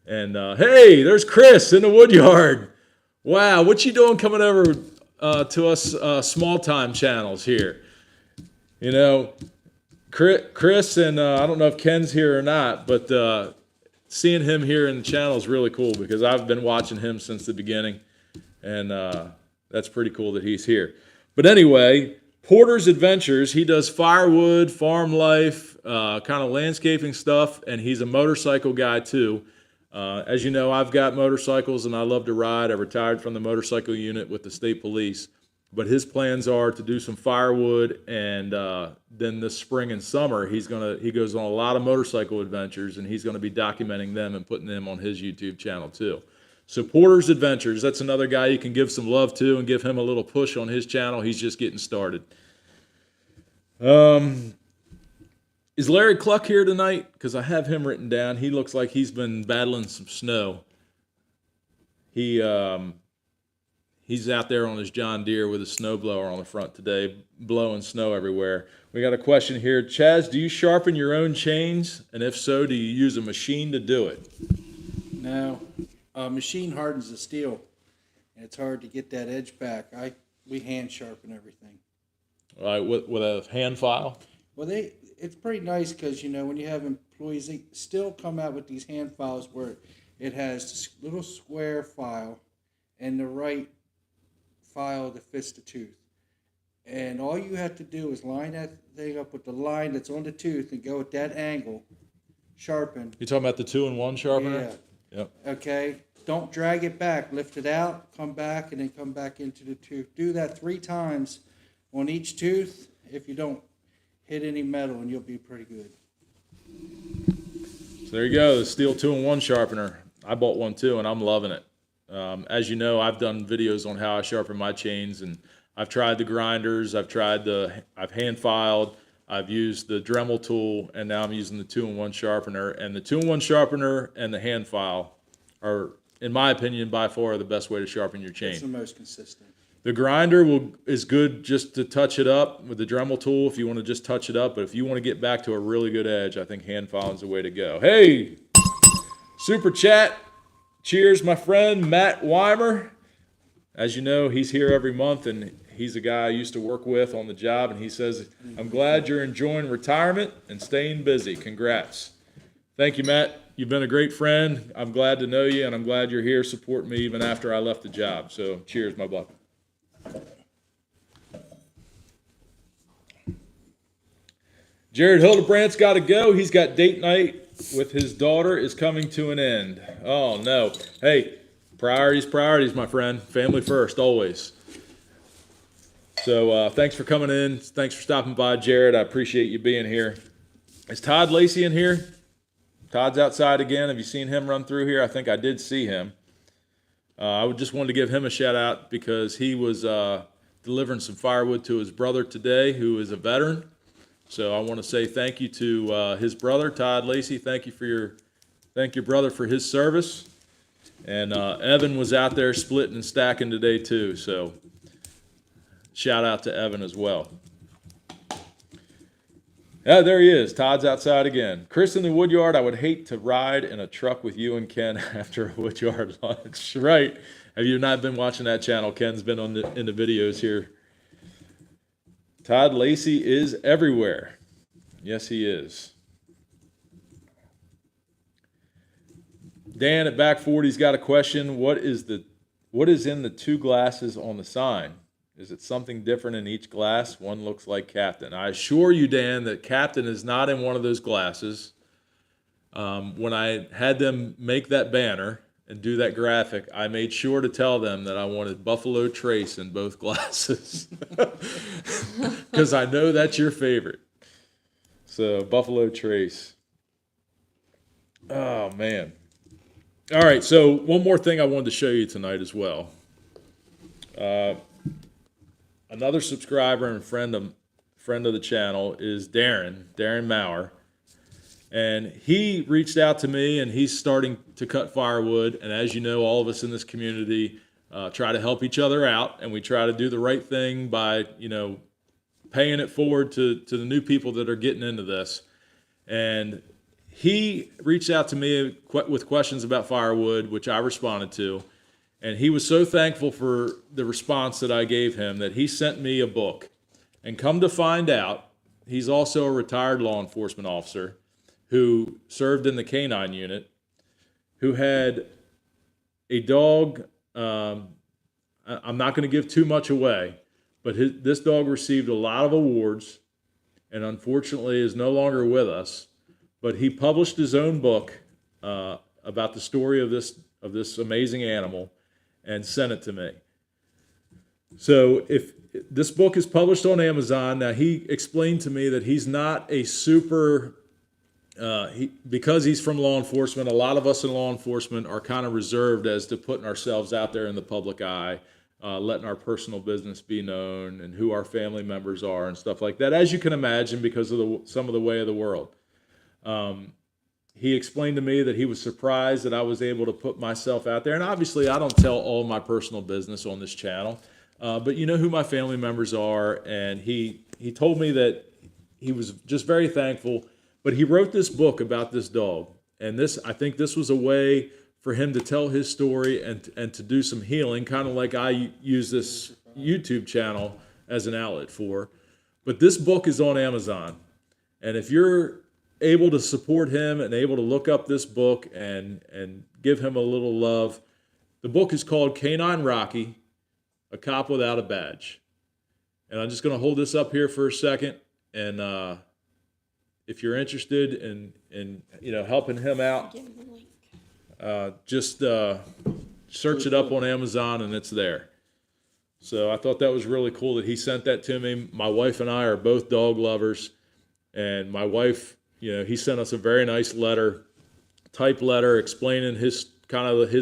And, hey, there's Chris in the wood yard. Wow, what you doing coming over to us small-time channels here? You know, Chris and I don't know if Ken's here or not, but seeing him here in the channel is really cool because I've been watching him since the beginning. And that's pretty cool that he's here. But anyway, Porter's Adventures, he does firewood, farm life, kind of landscaping stuff, and he's a motorcycle guy too. As you know, I've got motorcycles and I love to ride. I retired from the motorcycle unit with the state police. But his plans are to do some firewood, and then this spring and summer, he goes on a lot of motorcycle adventures, and he's going to be documenting them and putting them on his YouTube channel too. So Porter's Adventures, that's another guy you can give some love to and give him a little push on his channel. He's just getting started. Is Larry Cluck here tonight? Because I have him written down. He looks like he's been battling some snow. He's out there on his John Deere with a snowblower on the front today, blowing snow everywhere. We got a question here. Chaz, do you sharpen your own chains? And if so, do you use a machine to do it? No. Machine hardens the steel, and it's hard to get that edge back. We hand sharpen everything. All right, with a hand file? Well, it's pretty nice because, you know, when you have employees, they still come out with these hand files where it has this little square file and the right file that fits the tooth. And all you have to do is line that thing up with the line that's on the tooth and go at that angle, sharpen. You talking about the 2-in-1 sharpener? Yeah. Yep. Okay. Don't drag it back. Lift it out, come back, and then come back into the tooth. Do that 3 times on each tooth. If you don't hit any metal, and you'll be pretty good. So there you go, the Steel 2-in-1 sharpener. I bought one too, and I'm loving it. As you know, I've done videos on how I sharpen my chains, and I've tried the grinders, I've hand filed, I've used the Dremel tool, and now I'm using the 2-in-1 sharpener. And the 2-in-1 sharpener and the hand file are, in my opinion, by far the best way to sharpen your chain. It's the most consistent. The grinder is good just to touch it up with the Dremel tool if you want to just touch it up. But if you want to get back to a really good edge, I think hand filing is the way to go. Hey, super chat. Cheers, my friend, Matt Weimer. As you know, he's here every month, and he's a guy I used to work with on the job, and he says, I'm glad you're enjoying retirement and staying busy. Congrats. Thank you, Matt. You've been a great friend. I'm glad to know you, and I'm glad you're here supporting me even after I left the job. So cheers, my buck. Jared Hildebrandt's got to go. He's got date night with his daughter is coming to an end. Oh, no. Hey, priorities, my friend. Family first, always. So thanks for coming in. Thanks for stopping by, Jared. I appreciate you being here. Is Todd Lacey in here? Todd's outside again. Have you seen him run through here? I think I did see him. I just wanted to give him a shout out because he was delivering some firewood to his brother today, who is a veteran. So I want to say thank you to his brother, Todd Lacey. Thank your brother for his service. And Evan was out there splitting and stacking today too. So shout out to Evan as well. Yeah, there he is. Todd's outside again. Chris in the Woodyard, I would hate to ride in a truck with you and Ken after a Woodyard lunch. Right. Have you not been watching that channel? Ken's been in the videos here. Todd Lacey is everywhere. Yes, he is. Dan at Back 40's got a question. What is in the 2 glasses on the sign? Is it something different in each glass? One looks like Captain. I assure you, Dan, that Captain is not in one of those glasses. When I had them make that banner and do that graphic, I made sure to tell them that I wanted Buffalo Trace in both glasses. Because I know that's your favorite. So, Buffalo Trace. Oh, man. All right, so one more thing I wanted to show you tonight as well. Another subscriber and friend of the channel is Darren Maurer. And he reached out to me, and he's starting to cut firewood. And as you know, all of us in this community try to help each other out, and we try to do the right thing by, paying it forward to the new people that are getting into this. And he reached out to me with questions about firewood, which I responded to. And he was so thankful for the response that I gave him that he sent me a book. And come to find out, he's also a retired law enforcement officer who served in the canine unit, who had a dog. I'm not going to give too much away, but this dog received a lot of awards and unfortunately is no longer with us. But he published his own book about the story of this amazing animal and sent it to me. So if this book is published on Amazon, now he explained to me that he's not a super, because he's from law enforcement, a lot of us in law enforcement are kind of reserved as to putting ourselves out there in the public eye, letting our personal business be known and who our family members are and stuff like that, as you can imagine, because of some of the way of the world. He explained to me that he was surprised that I was able to put myself out there. And obviously, I don't tell all my personal business on this channel, but you know who my family members are. And he told me that he was just very thankful. But he wrote this book about this dog. And I think this was a way for him to tell his story and to do some healing, kind of like I use this YouTube channel as an outlet for. But this book is on Amazon. And if you're able to support him and able to look up this book and give him a little love, the book is called Canine Rocky, A Cop Without a Badge. And I'm just going to hold this up here for a second. And if you're interested in helping him out, Give him the link. just search it up on Amazon and it's there. So I thought that was really cool that he sent that to me. My wife and I are both dog lovers. And my wife, he sent us a very nice typed letter explaining his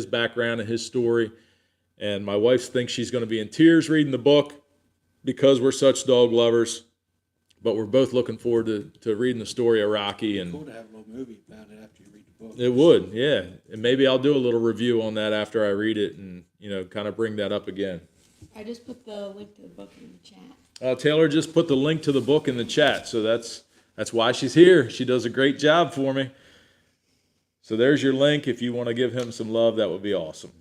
background and his story. And my wife thinks she's going to be in tears reading the book because we're such dog lovers. But we're both looking forward to reading the story of Rocky. And Cool to have a little movie about it after you read the book. it would, yeah. And maybe I'll do a little review on that after I read it and, kind of bring that up again. I just put the link to the book in the chat. Taylor just put the link to the book in the chat, so that's why she's here. She does a great job for me. So there's your link. If you want to give him some love, that would be awesome.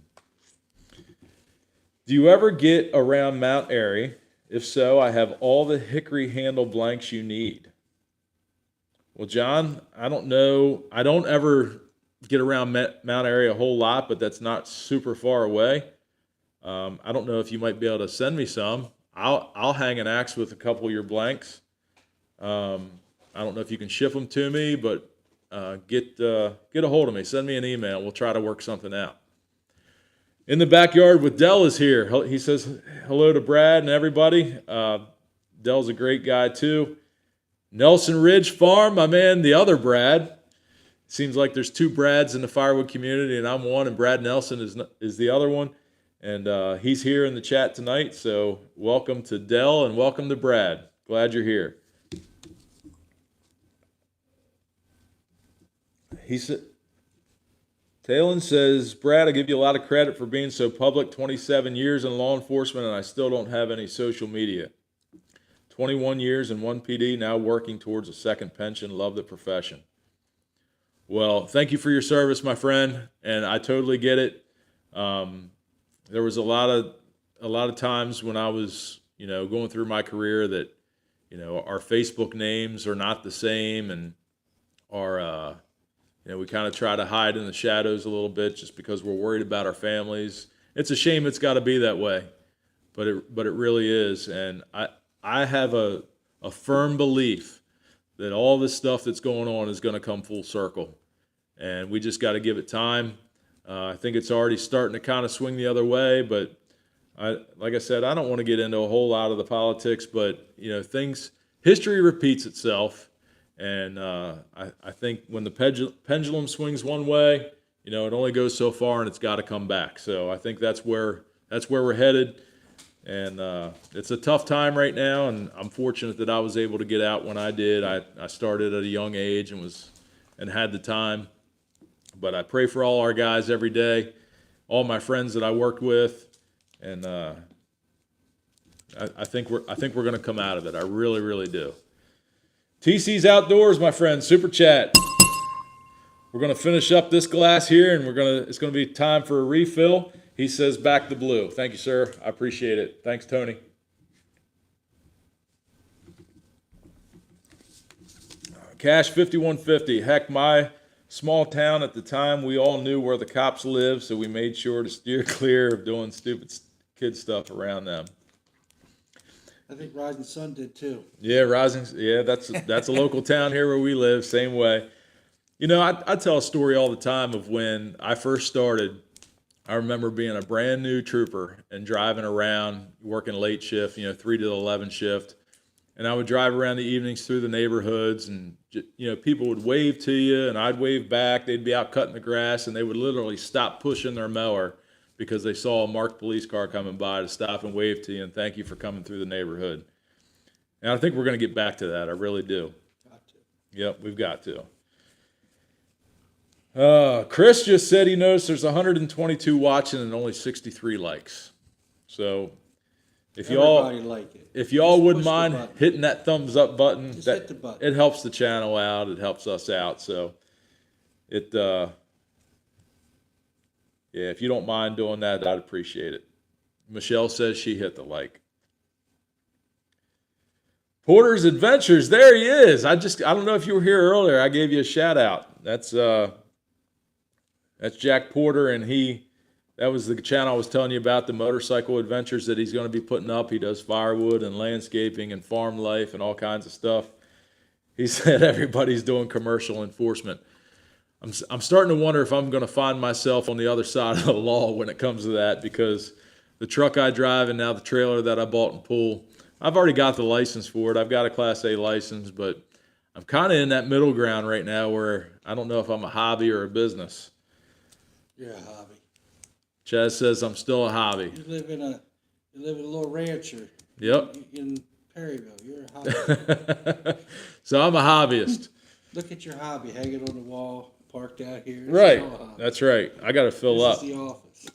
Do you ever get around Mount Airy? If so, I have all the hickory handle blanks you need. Well, John, I don't know. I don't ever get around Mount Airy a whole lot, but that's not super far away. I don't know if you might be able to send me some. I'll hang an axe with a couple of your blanks. I I don't know if you can ship them to me, but get a hold of me. Send me an email. We'll try to work something out. In the backyard with Dell is here. He says hello to Brad and everybody. Dell's a great guy too. Nelson Ridge Farm, my man, the other Brad. Seems like there's two Brads in the Firewood community, and I'm one, and Brad Nelson is the other one. And he's here in the chat tonight, so welcome to Dell and welcome to Brad. Glad you're here. He said, Talon says, Brad, I give you a lot of credit for being so public. 27 years in law enforcement, and I still don't have any social media. 21 years in one PD, now working towards a second pension. Love the profession. Well, thank you for your service, my friend, and I totally get it. There was a lot of times when I was, going through my career that, our Facebook names are not the same, and our, we kind of try to hide in the shadows a little bit just because we're worried about our families. It's a shame it's got to be that way, but it really is. And I have a firm belief that all this stuff that's going on is going to come full circle, and we just got to give it time. I think it's already starting to kind of swing the other way, but like I said, I don't want to get into a whole lot of the politics, but history repeats itself, and I think when the pendulum swings one way, it only goes so far, and it's got to come back. So I think that's where we're headed, and it's a tough time right now, and I'm fortunate that I was able to get out when I did. I started at a young age and had the time. But I pray for all our guys every day, all my friends that I worked with, and I think we're going to come out of it. I really, really do. TC's Outdoors, my friend, super chat. We're going to finish up this glass here, and it's going to be time for a refill. He says back the blue. Thank you, sir. I appreciate it. Thanks, Tony. Cash 5150. Heck, my small town at the time, we all knew where the cops lived, so we made sure to steer clear of doing stupid kid stuff around them. I think Rising Sun did too. Yeah, that's a local town here where we live, same way. I tell a story all the time of when I first started. I remember being a brand new trooper and driving around, working late shift, 3 to 11 shift. And I would drive around the evenings through the neighborhoods, and people would wave to you, and I'd wave back. They'd be out cutting the grass, and they would literally stop pushing their mower because they saw a marked police car coming by to stop and wave to you and thank you for coming through the neighborhood. And I think we're going to get back to that. I really do. Got to. Yep, we've got to. Chris just said he knows there's 122 watching and only 63 likes. So if Everybody like it. If y'all Just wouldn't push the mind button. hitting that thumbs up button, Just hit the button. It helps the channel out. It helps us out. So if you don't mind doing that, I'd appreciate it. Michelle says she hit the like. Porter's Adventures, there he is. I don't know if you were here earlier. I gave you a shout out. That's Jack Porter, and that was the channel I was telling you about, the motorcycle adventures that he's going to be putting up. He does firewood and landscaping and farm life and all kinds of stuff. He said everybody's doing commercial enforcement. I'm starting to wonder if I'm going to find myself on the other side of the law when it comes to that, because the truck I drive and now the trailer that I bought and pull, I've already got the license for it. I've got a Class A license, but I'm kind of in that middle ground right now where I don't know if I'm a hobby or a business. You're a hobby. Chaz says I'm still a hobby. You live in a little rancher. Yep. In Perryville. You're a hobby. So I'm a hobbyist. Look at your hobby. Hang it on the wall. Parked out here. It's Right. all a hobby. That's right. I got to fill This up. is the office.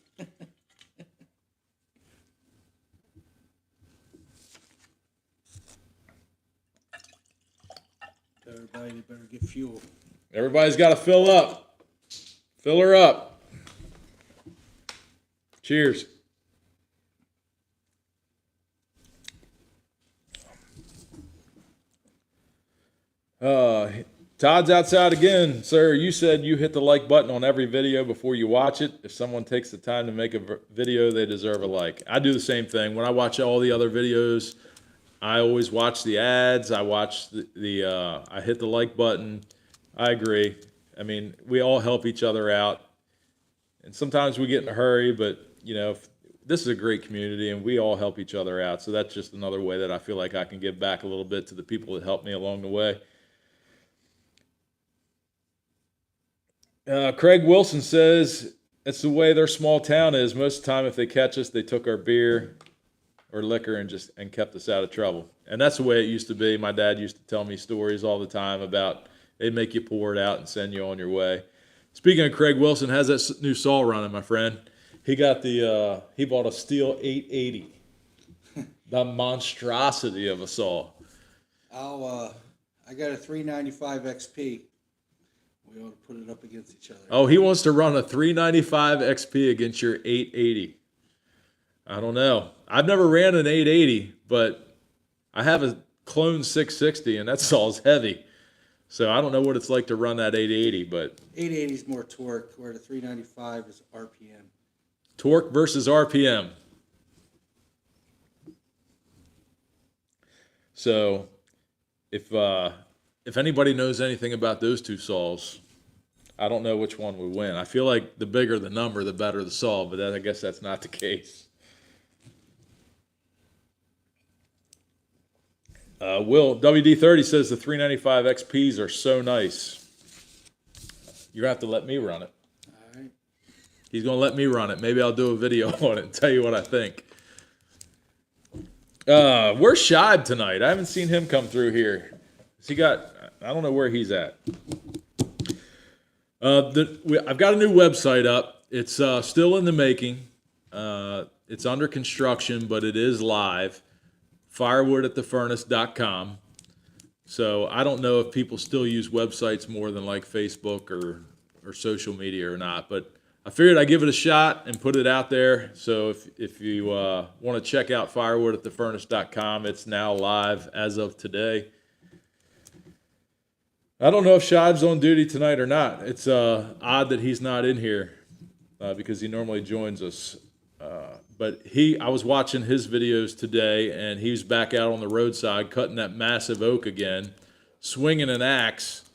Everybody better get fuel. Everybody's got to fill up. Fill her up. Cheers. Todd's outside again. Sir, you said you hit the like button on every video before you watch it. If someone takes the time to make a video, they deserve a like. I do the same thing. When I watch all the other videos, I always watch the ads. I watch I hit the like button. I agree. I mean, we all help each other out. And sometimes we get in a hurry, but, this is a great community and we all help each other out. So that's just another way that I feel like I can give back a little bit to the people that helped me along the way. Craig Wilson says, it's the way their small town is. Most of the time, if they catch us, they took our beer or liquor and kept us out of trouble. And that's the way it used to be. My dad used to tell me stories all the time about they'd make you pour it out and send you on your way. Speaking of Craig Wilson, how's that new saw running, my friend? He got he bought a steel 880. The monstrosity of a saw. I got a 395 XP. We ought to put it up against each other. Oh, he wants to run a 395 XP against your 880. I don't know. I've never ran an 880, but I have a clone 660, and that saw's heavy. So I don't know what it's like to run that 880, but 880 is more torque, where the 395 is RPM. Torque versus RPM. So if anybody knows anything about those two saws, I don't know which one would win. I feel like the bigger the number, the better the saw, but I guess that's not the case. Will WD30 says the 395 XPs are so nice. You're gonna have to let me run it. All right. He's gonna let me run it. Maybe I'll do a video on it and tell you what I think. Where's Shibe tonight? I haven't seen him come through here. I don't know where he's at. I've got a new website up. It's still in the making. It's under construction, but it is live. Firewood@thefurnace.com. So I don't know if people still use websites more than like Facebook or social media or not, but I figured I'd give it a shot and put it out there. So if you want to check out Firewood@thefurnace.com, it's now live as of today. I don't know if Shibe's on duty tonight or not. It's odd that he's not in here because he normally joins us. But I was watching his videos today, and he was back out on the roadside cutting that massive oak again, swinging an axe.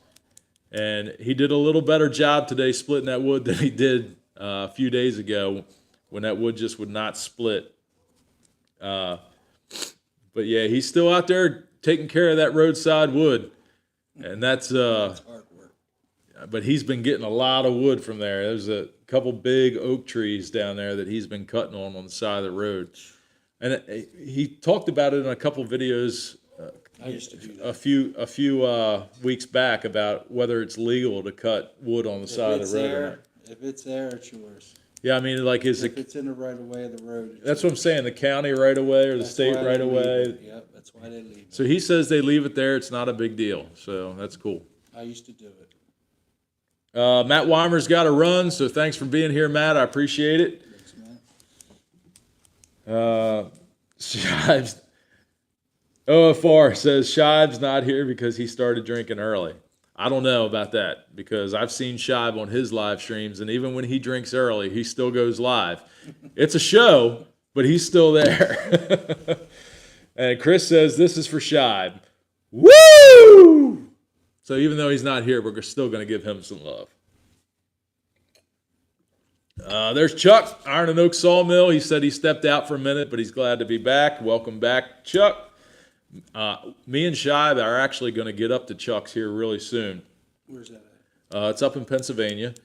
And he did a little better job today splitting that wood than he did a few days ago when that wood just would not split. But yeah, he's still out there taking care of that roadside wood. And that's hard work. But he's been getting a lot of wood from there. There's a couple big oak trees down there that he's been cutting on the side of the road. And he talked about it in a couple videos I used to do that. a few weeks back about whether it's legal to cut wood on the side of the road or not. If it's there, it's yours. Yeah, I mean, like, If it's in the right of way of the road. that's what I'm saying, the county right away or the state right away. Yep, that's why they leave it. So he says they leave it there. It's not a big deal. So that's cool. I used to do it. Matt Weimer's got to run, so thanks for being here, Matt. I appreciate it. Thanks, man. Shives. OFR says Shive's not here because he started drinking early. I don't know about that because I've seen Shive on his live streams, and even when he drinks early, he still goes live. It's a show, but he's still there. And Chris says this is for Shive. Woo! So even though he's not here, we're still going to give him some love. There's Chuck, Iron and Oak Sawmill. He said he stepped out for a minute, but he's glad to be back. Welcome back, Chuck. Me and Shive are actually going to get up to Chuck's here really soon. Where's that at? It's up in Pennsylvania,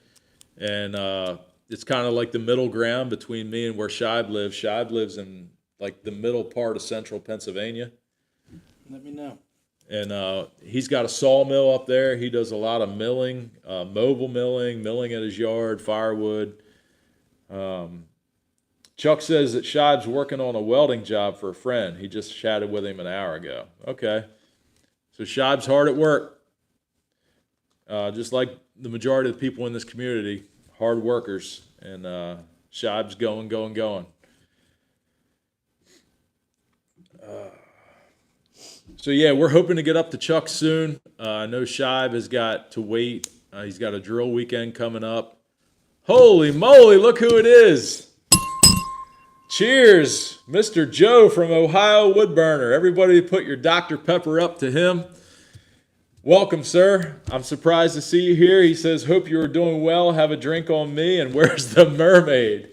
and it's kind of like the middle ground between me and where Shive lives. Shive lives in like the middle part of central Pennsylvania. Let me know. And he's got a sawmill up there. He does a lot of milling, mobile milling at his yard, firewood. Chuck says that Shive's working on a welding job for a friend. He just chatted with him an hour ago. Okay. So Shive's hard at work. Just like the majority of the people in this community, hard workers. And Shive's going. So yeah, we're hoping to get up to Chuck soon. I know Shive has got to wait. He's got a drill weekend coming up. Holy moly, look who it is. Cheers, Mr. Joe from Ohio Woodburner. Everybody put your Dr. Pepper up to him. Welcome, sir. I'm surprised to see you here. He says, hope you are doing well. Have a drink on me. And where's the mermaid?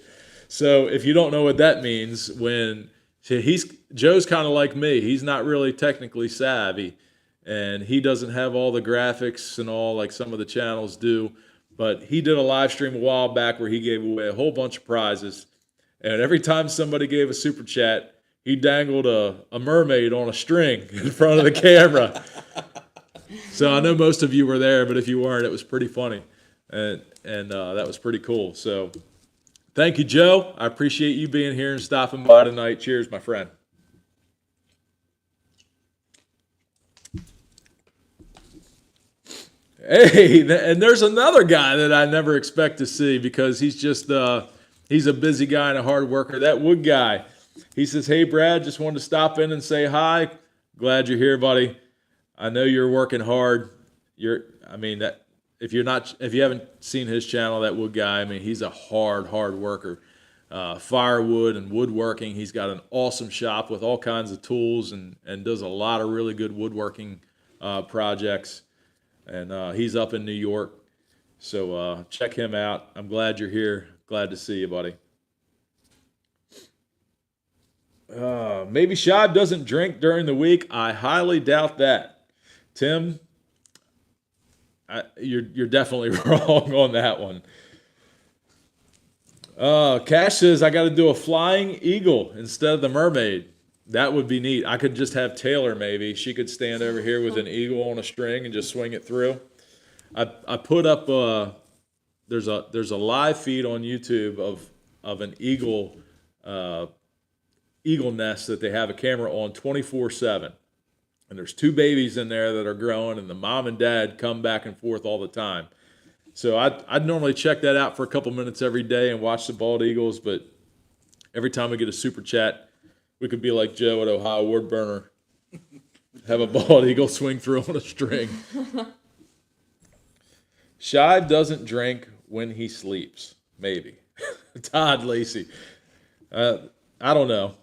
So if you don't know what that means, Joe's kind of like me. He's not really technically savvy, and he doesn't have all the graphics and all like some of the channels do. But he did a live stream a while back where he gave away a whole bunch of prizes. And every time somebody gave a super chat, he dangled a mermaid on a string in front of the camera. So I know most of you were there, but if you weren't, it was pretty funny. And that was pretty cool. So thank you, Joe. I appreciate you being here and stopping by tonight. Cheers, my friend. Hey, and there's another guy that I never expect to see because he's just he's a busy guy and a hard worker. That Wood guy. He says, hey, Brad, just wanted to stop in and say hi. Glad you're here, buddy. I know you're working hard. If you haven't seen his channel, that Wood guy, he's a hard worker. Firewood and woodworking. He's got an awesome shop with all kinds of tools and does a lot of really good woodworking projects. And he's up in New York. So check him out. I'm glad you're here. Glad to see you, buddy. Maybe Shive doesn't drink during the week. I highly doubt that. Tim, you're definitely wrong on that one. Cash says I got to do a flying eagle instead of the mermaid. That would be neat. I could just have Taylor maybe. She could stand over here with an eagle on a string and just swing it through. I put up there's a live feed on YouTube of an eagle nest that they have a camera on 24/7. And there's 2 babies in there that are growing, and the mom and dad come back and forth all the time. So I'd normally check that out for a couple minutes every day and watch the bald eagles, but every time we get a super chat, we could be like Joe at Ohio Woodburner, have a bald eagle swing through on a string. Shive doesn't drink when he sleeps, maybe. Todd Lacey. I don't know.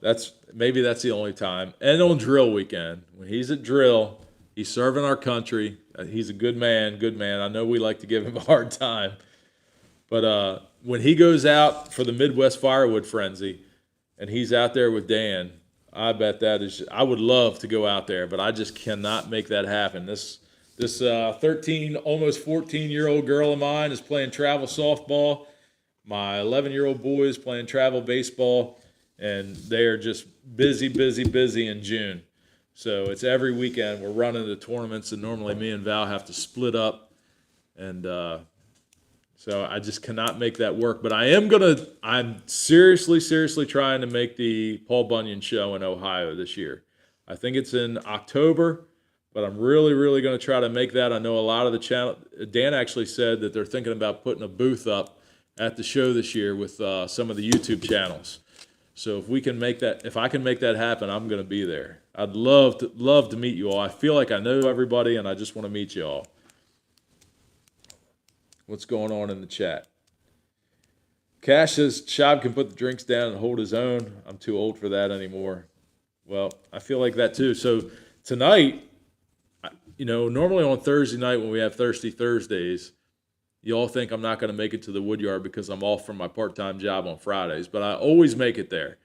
Maybe that's the only time. And on drill weekend, when he's at drill, he's serving our country. He's a good man. I know we like to give him a hard time. But when he goes out for the Midwest Firewood Frenzy, and he's out there with Dan, I bet I would love to go out there, but I just cannot make that happen. This 13, almost 14-year-old girl of mine is playing travel softball. My 11-year-old boy is playing travel baseball. And they are just busy in June. So it's every weekend we're running the tournaments, and normally me and Val have to split up. And so I just cannot make that work. But I'm seriously trying to make the Paul Bunyan show in Ohio this year. I think it's in October, but I'm really going to try to make that. I know a lot of the channel, Dan actually said that they're thinking about putting a booth up at the show this year with some of the YouTube channels. So if I can make that happen, I'm going to be there. I'd love to meet you all. I feel like I know everybody, and I just want to meet you all. What's going on in the chat? Cash says Shab can put the drinks down and hold his own. I'm too old for that anymore. Well, I feel like that too. So tonight, normally on Thursday night when we have Thirsty Thursdays, you all think I'm not going to make it to the Woodyard because I'm off from my part-time job on Fridays, but I always make it there.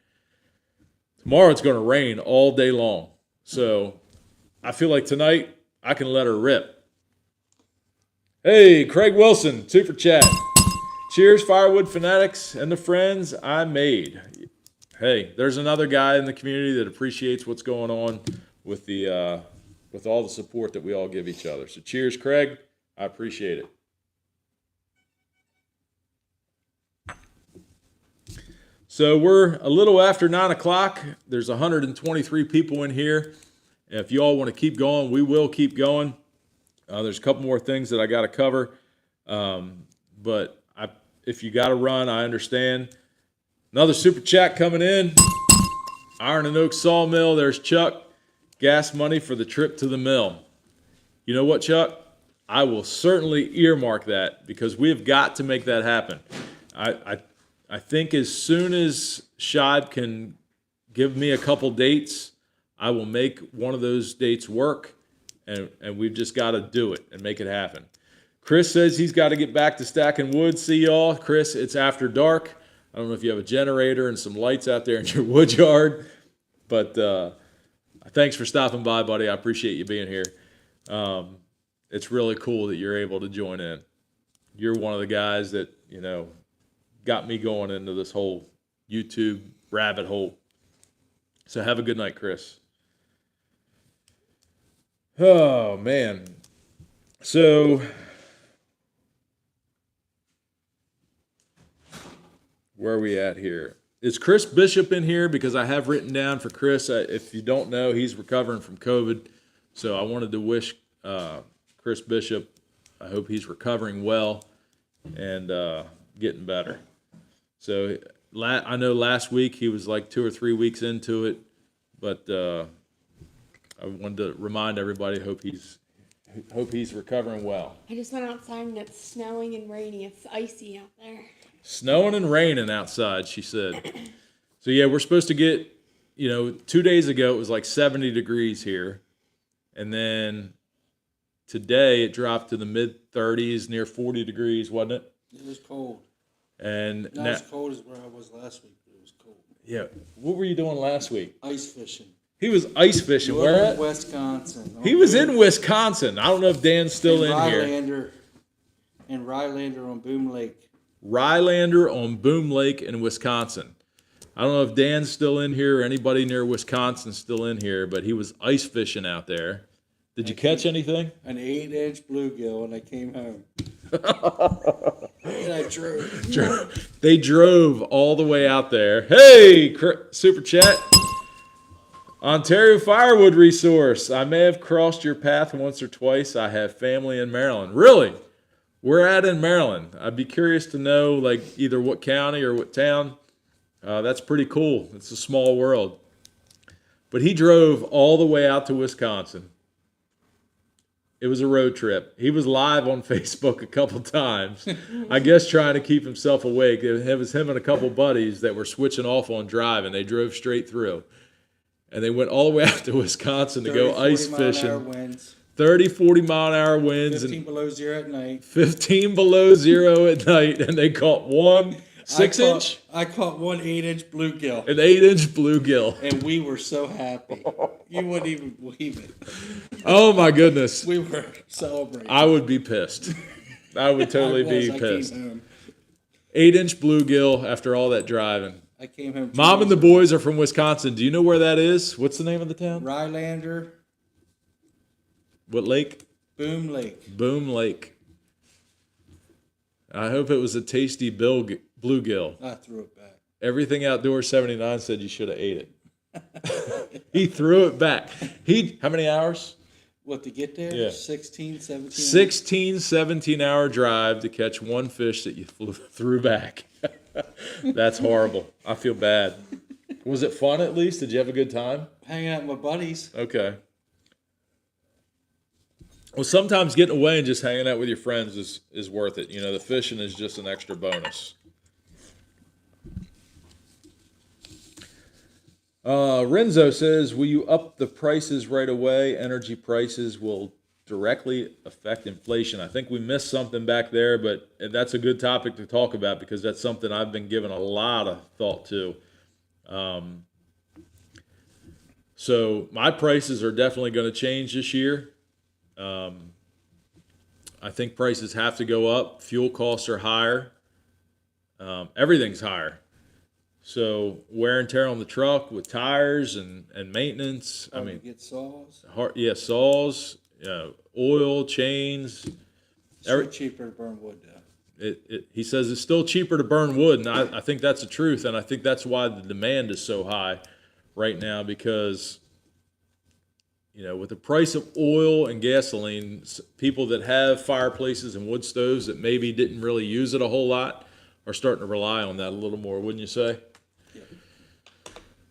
Tomorrow it's going to rain all day long. So I feel like tonight I can let her rip. Hey, Craig Wilson, super chat. Cheers, Firewood fanatics and the friends I made. Hey, there's another guy in the community that appreciates what's going on with all the support that we all give each other. So cheers, Craig. I appreciate it. So we're a little after 9 o'clock. There's 123 people in here. If you all want to keep going, we will keep going. There's a couple more things that I got to cover. But if you got to run, I understand. Another super chat coming in. Iron and Oak Sawmill. There's Chuck. Gas money for the trip to the mill. You know what, Chuck? I will certainly earmark that because we have got to make that happen. I think as soon as Shibe can give me a couple dates, I will make one of those dates work, and we've just got to do it and make it happen. Chris says he's got to get back to stacking wood. See y'all. Chris, it's after dark. I don't know if you have a generator and some lights out there in your wood yard, but thanks for stopping by, buddy. I appreciate you being here. It's really cool that you're able to join in. You're one of the guys that, got me going into this whole YouTube rabbit hole. So have a good night, Chris. Oh, man. So where are we at here? Is Chris Bishop in here? Because I have written down for Chris, if you don't know, he's recovering from COVID. So I wanted to wish Chris Bishop, I hope he's recovering well and getting better. So I know last week he was like 2 or 3 weeks into it, but I wanted to remind everybody, hope he's recovering well. I just went outside and it's snowing and raining. It's icy out there. Snowing and raining outside, she said. So yeah, we're supposed to get, 2 days ago it was like 70 degrees here. And then today it dropped to the mid 30s, near 40 degrees, wasn't it? It was cold. And Not as cold as where I was last week, but it was cold. Yeah. What were you doing last week? Ice fishing. He was ice fishing. Where at? Wisconsin. He was in Wisconsin. I don't know if Dan's still in here. And Rylander on Boom Lake. Rylander on Boom Lake in Wisconsin. I don't know if Dan's still in here or anybody near Wisconsin still in here, but he was ice fishing out there. Did you catch anything? An 8-inch bluegill, and I came home. And I drove. They drove all the way out there. Hey, Super Chat. Ontario Firewood Resource. I may have crossed your path once or twice. I have family in Maryland. Really? Where at in Maryland? I'd be curious to know, like, either what county or what town. That's pretty cool. It's a small world. But he drove all the way out to Wisconsin. It was a road trip. He was live on Facebook a couple times, I guess trying to keep himself awake. It was him and a couple buddies that were switching off on drive, and they drove straight through. And they went all the way out to Wisconsin to go ice fishing. 30, 40 mile an hour winds. 15 below zero at night. 15 below zero at night, and they caught one 6-inch? I caught one 8-inch bluegill. An 8-inch bluegill. And we were so happy. You wouldn't even believe it. Oh, my goodness. We were celebrating. I would be pissed. I would totally be I pissed. came home. 8-inch bluegill after all that driving. I came home. Mom and the boys are from Wisconsin. Do you know where that is? What's the name of the town? Rylander. What lake? Boom Lake. Boom Lake. I hope it was a tasty bluegill. I threw it back. Everything Outdoors 79 said you should have ate it. He threw it back. How many hours? What, to get there? Yeah. 16, 17? 16, 17-hour drive to catch one fish that you threw back. That's horrible. I feel bad. Was it fun at least? Did you have a good time? Hanging out with my buddies. Okay. Well, sometimes getting away and just hanging out with your friends is worth it. The fishing is just an extra bonus. Renzo says, will you up the prices right away? Energy prices will directly affect inflation. I think we missed something back there, but that's a good topic to talk about because that's something I've been giving a lot of thought to. So my prices are definitely going to change this year. I think prices have to go up. Fuel costs are higher. Everything's higher. So wear and tear on the truck with tires and maintenance. Get saws. Saws, oil, chains. Still cheaper to burn wood though. He says it's still cheaper to burn wood, and I think that's the truth, and I think that's why the demand is so high right now because with the price of oil and gasoline, people that have fireplaces and wood stoves that maybe didn't really use it a whole lot are starting to rely on that a little more, wouldn't you say? Yeah.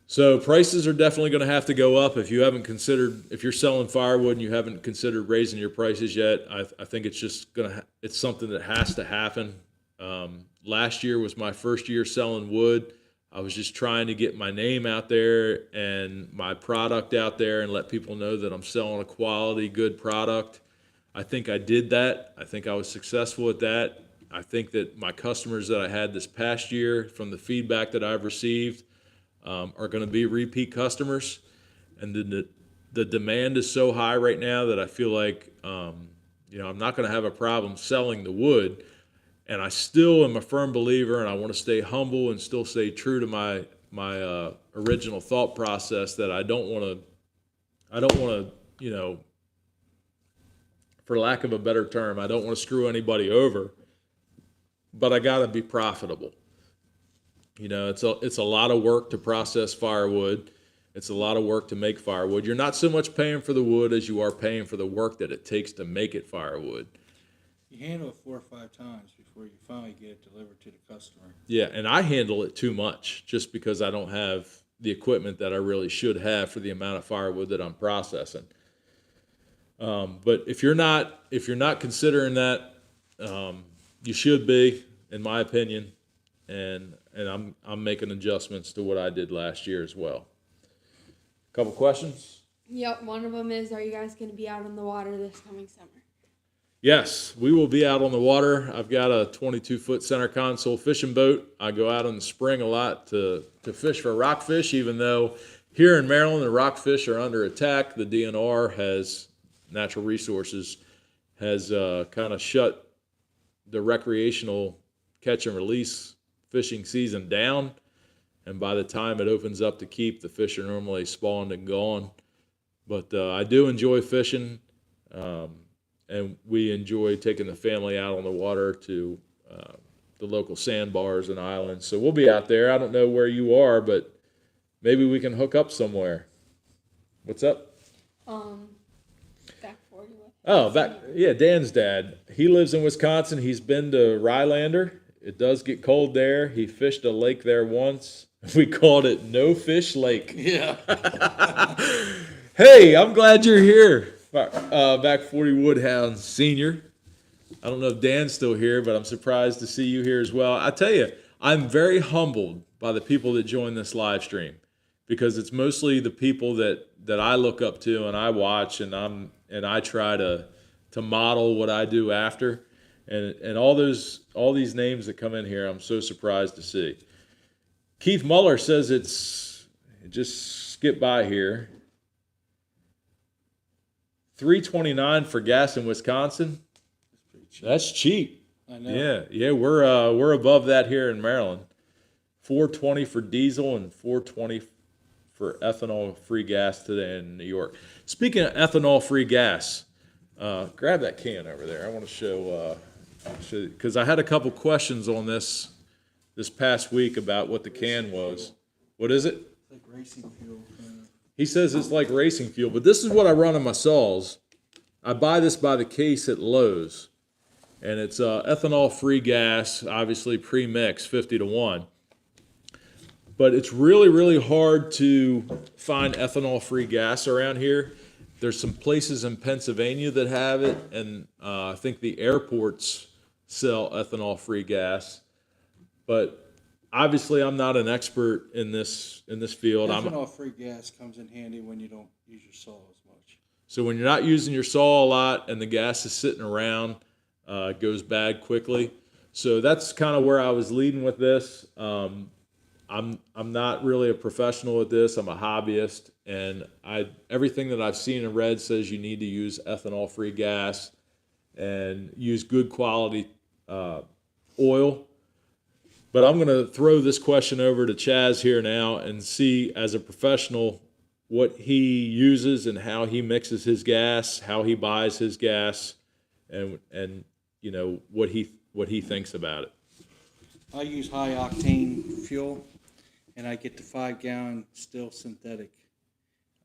So prices are definitely going to have to go up. If you're selling firewood and you haven't considered raising your prices yet, I think it's just it's something that has to happen. Last year was my first year selling wood. I was just trying to get my name out there and my product out there and let people know that I'm selling a quality, good product. I think I did that. I think I was successful at that. I think that my customers that I had this past year, from the feedback that I've received, are going to be repeat customers. And the demand is so high right now that I feel like, I'm not going to have a problem selling the wood. And I still am a firm believer, and I want to stay humble and still stay true to my original thought process, that I don't want to, for lack of a better term, I don't want to screw anybody over, but I got to be profitable. It's a lot of work to process firewood. It's a lot of work to make firewood. You're not so much paying for the wood as you are paying for the work that it takes to make it firewood. You handle it 4 or 5 times before you finally get it delivered to the customer. Yeah, and I handle it too much just because I don't have the equipment that I really should have for the amount of firewood that I'm processing. But if you're not considering that, you should be, in my opinion, and I'm making adjustments to what I did last year as well. Couple questions? Yep, one of them is, are you guys going to be out on the water this coming summer? Yes, we will be out on the water. I've got a 22-foot center console fishing boat. I go out in the spring a lot to fish for rockfish, even though here in Maryland the rockfish are under attack. The DNR Natural Resources has kind of shut the recreational catch and release fishing season down. And by the time it opens up to keep, the fish are normally spawned and gone. But I do enjoy fishing. And we enjoy taking the family out on the water to the local sandbars and islands. So we'll be out there. I don't know where you are, but maybe we can hook up somewhere. What's up? Back 40. Yeah, Dan's dad. He lives in Wisconsin. He's been to Rylander. It does get cold there. He fished a lake there once. We called it No Fish Lake. Yeah. Hey, I'm glad you're here. Back 40 Woodhound Senior. I don't know if Dan's still here, but I'm surprised to see you here as well. I tell you, I'm very humbled by the people that join this live stream, because it's mostly the people that I look up to and I watch, and I try to model what I do after, and all these names that come in here, I'm so surprised to see. Keith Muller says it just skipped by here. $3.29 for gas in Wisconsin. That's cheap. I know. Yeah, we're above that here in Maryland. $4.20 for diesel and $4.20 for ethanol-free gas today in New York. Speaking of ethanol-free gas, grab that can over there. I want to show because I had a couple questions on this past week about what the can was. What is it? It's like racing fuel. He says it's like racing fuel, but this is what I run on my saws. I buy this by the case at Lowe's, and it's ethanol-free gas, obviously pre-mix, 50-1. But it's really, really hard to find ethanol-free gas around here. There's some places in Pennsylvania that have it, and I think the airports sell ethanol-free gas. But obviously, I'm not an expert in this field. Ethanol-free gas comes in handy when you don't use your saw as much. So when you're not using your saw a lot and the gas is sitting around, it goes bad quickly. So that's kind of where I was leading with this. I'm not really a professional at this. I'm a hobbyist, and everything that I've seen and read says you need to use ethanol-free gas and use good quality oil. But I'm going to throw this question over to Chaz here now and see, as a professional, what he uses and how he mixes his gas, how he buys his gas, and what he thinks about it. I use high octane fuel, and I get the 5-gallon still synthetic,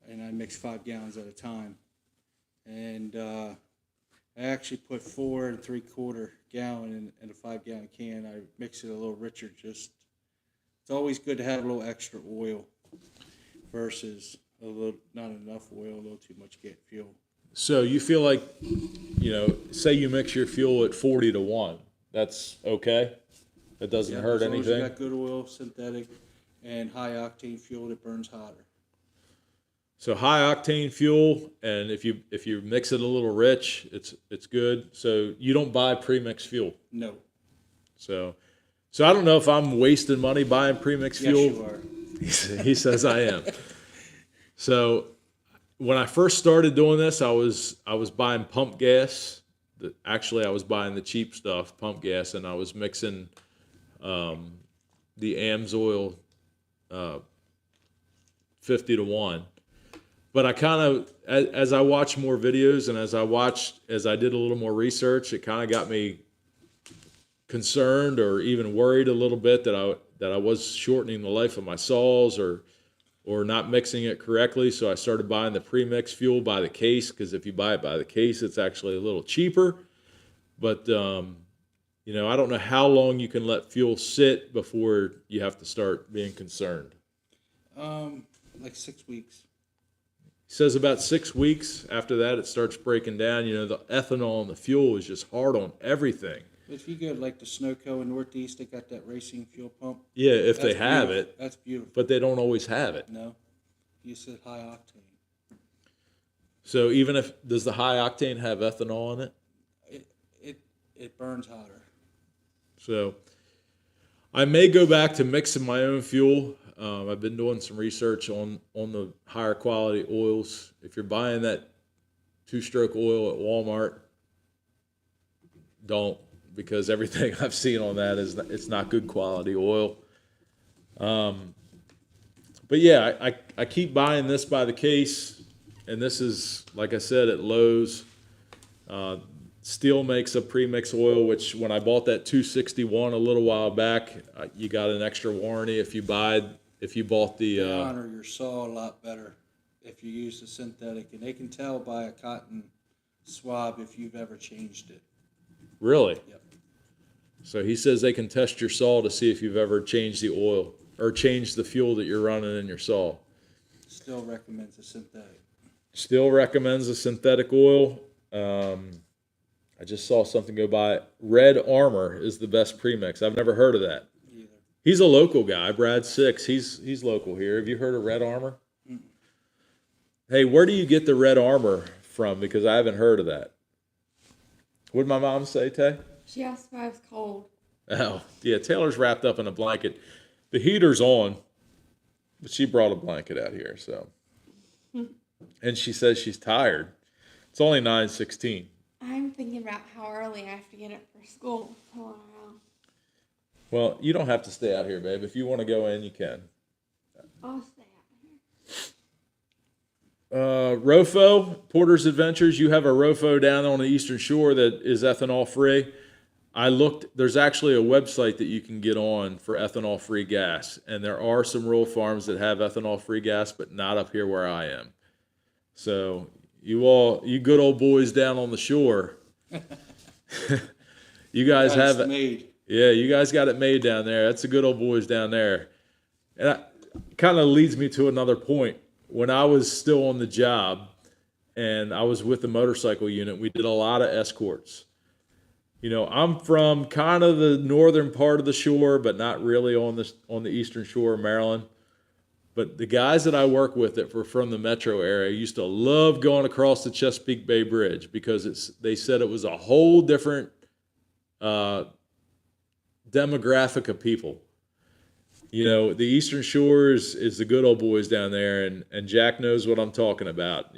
and I mix 5 gallons at a time. And I actually put 4 3/4 gallon in a 5-gallon can. I mix it a little richer. It's always good to have a little extra oil versus not enough oil, a little too much fuel. So you feel like, say you mix your fuel at 40-1. That's okay? It doesn't Yeah, hurt as long as you anything. got good oil, synthetic, and high octane fuel that burns hotter. So high octane fuel, and if you mix it a little rich, it's good. So you don't buy premixed fuel. No. So I don't know if I'm wasting money buying premixed Yes, fuel. you are. He says I am. So when I first started doing this, I was buying pump gas. Actually, I was buying the cheap stuff, pump gas, and I was mixing the AMSOIL 50-1. But I kind of, as I watched more videos and as I did a little more research, it kind of got me concerned or even worried a little bit that I was shortening the life of my saws or not mixing it correctly. So I started buying the pre-mixed fuel by the case, because if you buy it by the case, it's actually a little cheaper. But I don't know how long you can let fuel sit before you have to start being concerned. Like 6 weeks. He says about 6 weeks. After that, it starts breaking down. The ethanol in the fuel is just hard on everything. If you go like to Snowco in Northeast, they got that racing fuel pump. Yeah, if they That's have beautiful. it, That's beautiful. but they don't always have it. No, you said high octane. So even if, does the high octane have ethanol in it? It burns hotter. So I may go back to mixing my own fuel. I've been doing some research on the higher quality oils. If you're buying that 2-stroke oil at Walmart, don't, because everything I've seen on that is it's not good quality oil. But yeah, I keep buying this by the case, and this is, like I said, at Lowe's. Steel makes a premix oil, which when I bought that 261 a little while back, you got an extra warranty if you bought the. They honor your saw a lot better if you use the synthetic, and they can tell by a cotton swab if you've ever changed it. Really? Yep. So he says they can test your saw to see if you've ever changed the oil or changed the fuel that you're running in your saw. Still recommends a synthetic. Still recommends a synthetic oil. I just saw something go by. Red Armor is the best premix. I've never heard of that. Either. He's a local guy, Brad Six. He's local here. Have you heard of Red Armor? Mm-mm. Hey, where do you get the Red Armor from? Because I haven't heard of that. What'd my mom say, Tay? She asked if I was cold. Oh, yeah, Taylor's wrapped up in a blanket. The heater's on, but she brought a blanket out here, so. And she says she's tired. It's only 9:16. I'm thinking about how early I have to get up for school tomorrow. Well, you don't have to stay out here, babe. If you want to go in, you can. I'll stay out here. Rofo, Porter's Adventures, you have a Rofo down on the Eastern Shore that is ethanol free. I looked, there's actually a website that you can get on for ethanol free gas. And there are some rural farms that have ethanol free gas, but not up here where I am. So you good old boys down on the shore, you guys have it made. Yeah, you guys got it made down there. That's the good old boys down there. And that kind of leads me to another point. When I was still on the job and I was with the motorcycle unit, we did a lot of escorts. I'm from kind of the northern part of the shore, but not really on the eastern shore of Maryland. But the guys that I work with that were from the metro area used to love going across the Chesapeake Bay Bridge because they said it was a whole different demographic of people. The Eastern Shore is the good old boys down there, and Jack knows what I'm talking about.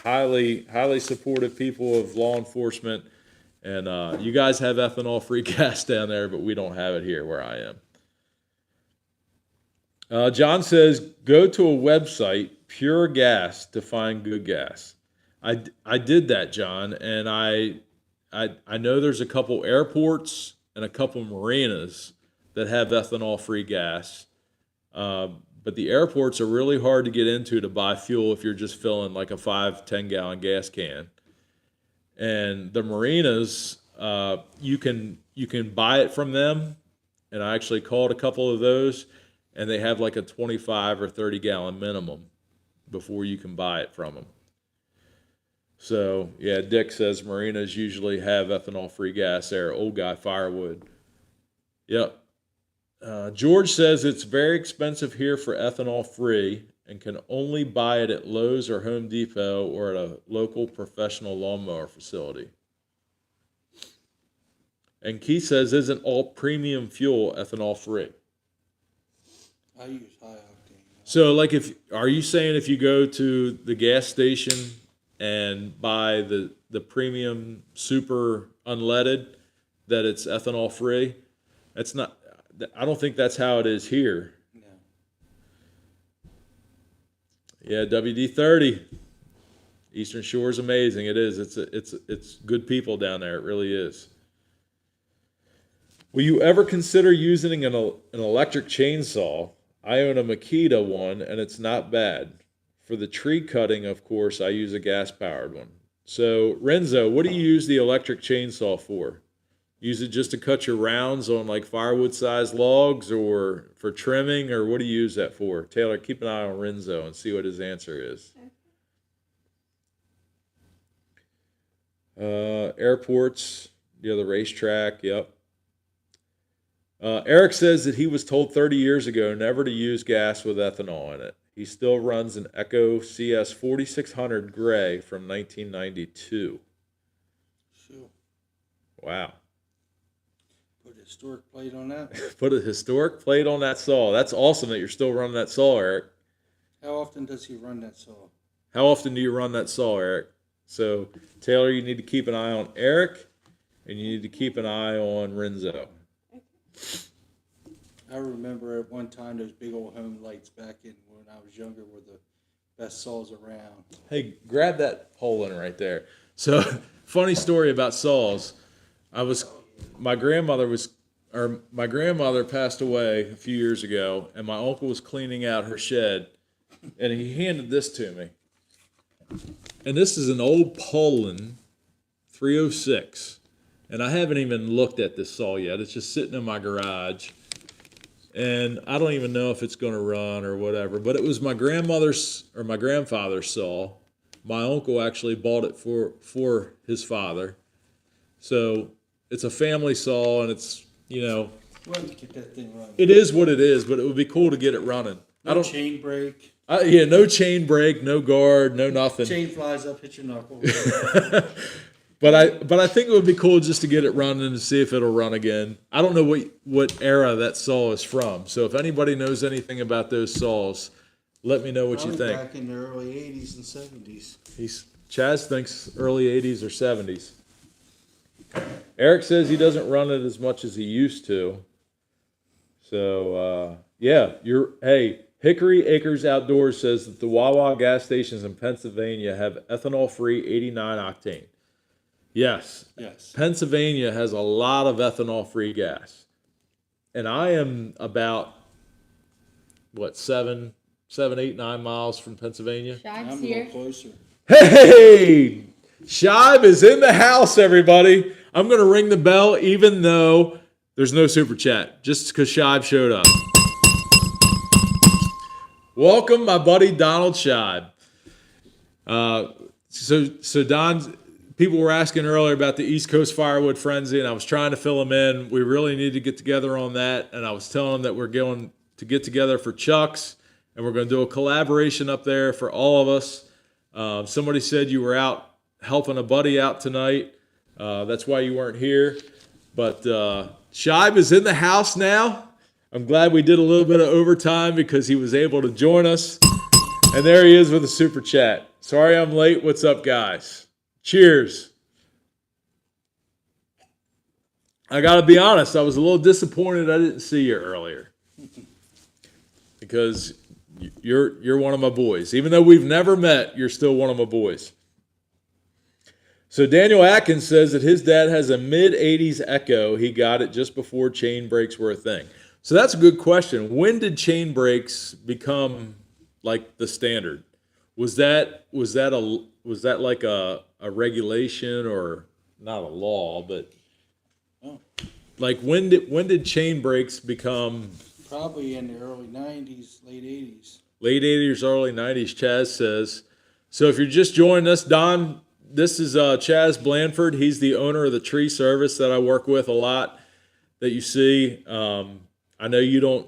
Highly, highly supportive people of law enforcement, and you guys have ethanol-free gas down there, but we don't have it here where I am. John says, go to a website, Pure Gas, to find good gas. I did that, John, and I know there's a couple airports and a couple marinas that have ethanol-free gas. But the airports are really hard to get into to buy fuel if you're just filling like a 5-10-gallon gas can. And the marinas, you can buy it from them. And I actually called a couple of those, and they have like a 25 or 30-gallon minimum before you can buy it from them. So, yeah, Dick says marinas usually have ethanol-free gas there. Old guy Firewood. Yep. George says it's very expensive here for ethanol free and can only buy it at Lowe's or Home Depot or at a local professional lawnmower facility. And Keith says, isn't all premium fuel ethanol free? I use high octane. So, like, are you saying if you go to the gas station and buy the premium super unleaded that it's ethanol free? That's not. I don't think that's how it is here. No. Yeah, WD-30. Eastern Shore is amazing. It is. It's good people down there. It really is. Will you ever consider using an electric chainsaw? I own a Makita one, and it's not bad. For the tree cutting, of course, I use a gas-powered one. So, Renzo, what do you use the electric chainsaw for? Use it just to cut your rounds on like firewood-sized logs, or for trimming, or what do you use that for? Taylor, keep an eye on Renzo and see what his answer is. Airports, the racetrack, yep. Eric says that he was told 30 years ago never to use gas with ethanol in it. He still runs an Echo CS 4600 Gray from 1992. Sure. Wow. Put a historic plate on that. Put a historic plate on that saw. That's awesome that you're still running that saw, Eric. How often does he run that saw? How often do you run that saw, Eric? So, Taylor, you need to keep an eye on Eric, and you need to keep an eye on Renzo. I remember at one time those big old home lights back in when I was younger were the best saws around. Hey, grab that pole in right there. So, funny story about saws. My grandmother passed away a few years ago, and my uncle was cleaning out her shed, and he handed this to me. And this is an old Poland 306. And I haven't even looked at this saw yet. It's just sitting in my garage. And I don't even know if it's going to run or whatever. But it was my grandmother's or my grandfather's saw. My uncle actually bought it for his father. So it's a family saw, and it's, Well, get that thing running. it is what it is, but it would be cool to get it running. No chain brake. No chain brake, no guard, no nothing. Chain flies up, hit your knuckle. But I think it would be cool just to get it running and see if it'll run again. I don't know what era that saw is from. So if anybody knows anything about those saws, let me know what you think. Back in the early 80s and 70s. Chaz thinks early 80s or 70s. Eric says he doesn't run it as much as he used to. So hey, Hickory Acres Outdoors says that the Wawa gas stations in Pennsylvania have ethanol-free 89 octane. Yes. Pennsylvania has a lot of ethanol-free gas. And I am about, 7, 8, 9 miles from Pennsylvania? Shive's I'm a here. little closer. Hey! Shive is in the house, everybody. I'm going to ring the bell even though there's no super chat, just because Shive showed up. Welcome, my buddy Donald Shive. So Don... People were asking earlier about the East Coast Firewood Frenzy, and I was trying to fill them in. We really need to get together on that, and I was telling them that we're going to get together for Chuck's, and we're going to do a collaboration up there for all of us. Somebody said you were out helping a buddy out tonight. That's why you weren't here. But Shive is in the house now. I'm glad we did a little bit of overtime because he was able to join us. And there he is with a super chat. Sorry I'm late. What's up, guys? Cheers. I got to be honest, I was a little disappointed I didn't see you earlier. Because you're one of my boys. Even though we've never met, you're still one of my boys. So Daniel Atkins says that his dad has a mid-'80s Echo. He got it just before chain brakes were a thing. So that's a good question. When did chain brakes become like the standard? Was that like a regulation, or not a law, but like when did chain brakes become? Probably in the early 90s, late 80s. Late 80s, early 90s, Chaz says. So if you're just joining us, Don, this is Chaz Blanford. He's the owner of the tree service that I work with a lot that you see. I know you don't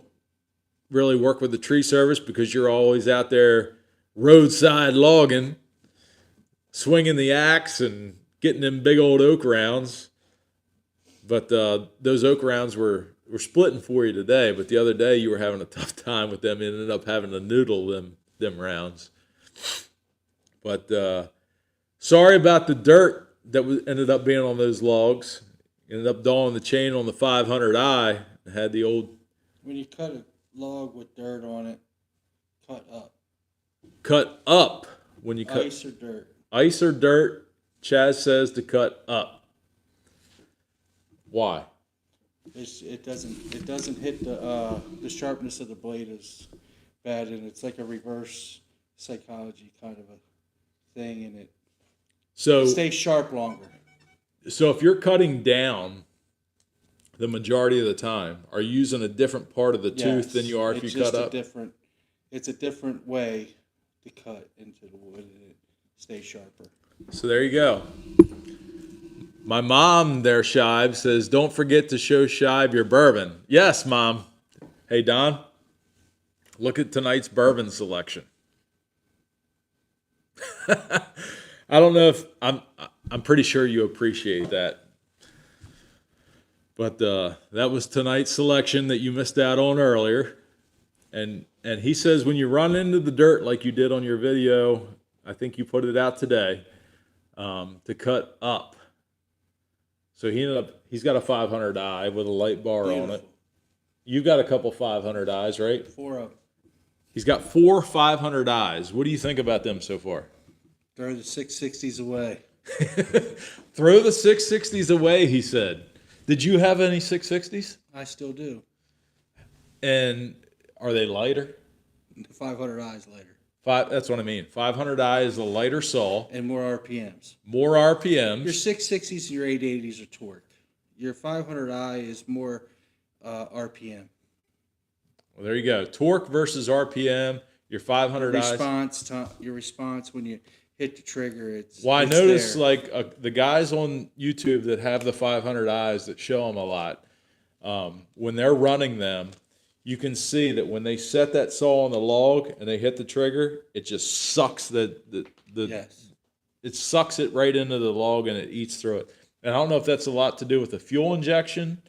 really work with the tree service because you're always out there roadside logging, swinging the axe and getting them big old oak rounds. But those oak rounds were splitting for you today. But the other day you were having a tough time with them. You ended up having to noodle them rounds. But sorry about the dirt that ended up being on those logs. Ended up dawing the chain on the 500i. Had the old. When you cut a log with dirt on it, cut up. Cut up when you cut. Ice or dirt. Ice or dirt, Chaz says to cut up. Why? It doesn't hit the sharpness of the blade is bad, and it's like a reverse psychology kind of a thing, and it stays sharp longer. So if you're cutting down the majority of the time, are you using a different part of the tooth than you are if you cut up? It's a different way to cut into the wood, and it stays sharper. So there you go. My mom there, Shive, says, don't forget to show Shive your bourbon. Yes, Mom. Hey, Don, look at tonight's bourbon selection. I don't know if I'm pretty sure you appreciate that. But that was tonight's selection that you missed out on earlier. And he says when you run into the dirt like you did on your video, I think you put it out today, to cut up. So he's got a 500i with a light bar on it. You've got a couple 500i's, right? 4 of them. He's got 4 500i's. What do you think about them so far? Throw the 660s away. Throw the 660s away, he said. Did you have any 660s? I still do. And are they lighter? The 500i's lighter. That's what I mean. 500i is a lighter saw. And more RPMs. More RPMs. Your 660s and your 880s are torqued. Your 500i is more RPM. Well, there you go. Torque versus RPM. Your 500i. Your response when you hit the trigger, I notice there. Like the guys on YouTube that have the 500i's that show them a lot, when they're running them, you can see that when they set that saw on the log and they hit the trigger, it just sucks it sucks it right into the log and it eats through it. And I don't know if that's a lot to do with the fuel injection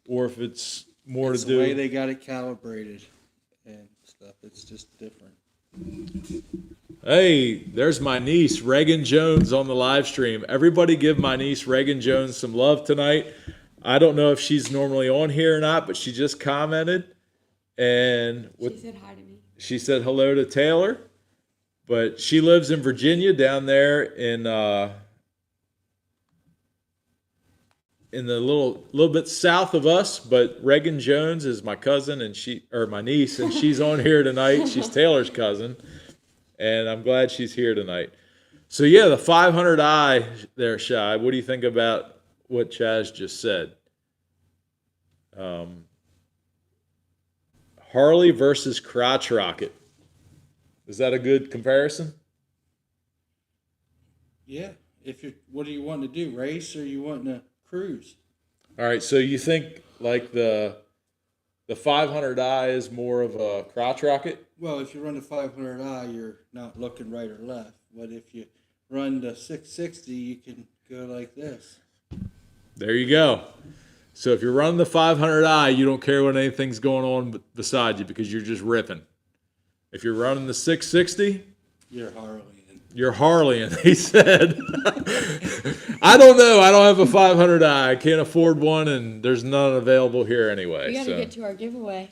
or if it's more to do the way they got it calibrated and stuff. It's just different. Hey, there's my niece, Reagan Jones, on the live stream. Everybody give my niece, Reagan Jones, some love tonight. I don't know if she's normally on here or not, but she just commented. And she said hi to me. She said hello to Taylor. But she lives in Virginia down there in the little bit south of us. But Reagan Jones is my cousin my niece, and she's on here tonight. She's Taylor's cousin. And I'm glad she's here tonight. So, yeah, the 500i there, Shy. What do you think about what Chaz just said? Harley versus crotch rocket. Is that a good comparison? Yeah. What do you want to do? Race or you want to cruise? All right. So you think like the 500i is more of a crotch rocket? Well, if you run the 500i, you're not looking right or left. But if you run the 660, you can go like this. There you go. So if you're running the 500i, you don't care what anything's going on beside you because you're just ripping. If you're running the 660, you're Harleying. You're Harleying, he said. I don't know. I don't have a 500i. I can't afford one, and there's none available here anyway. We got to get to our giveaway.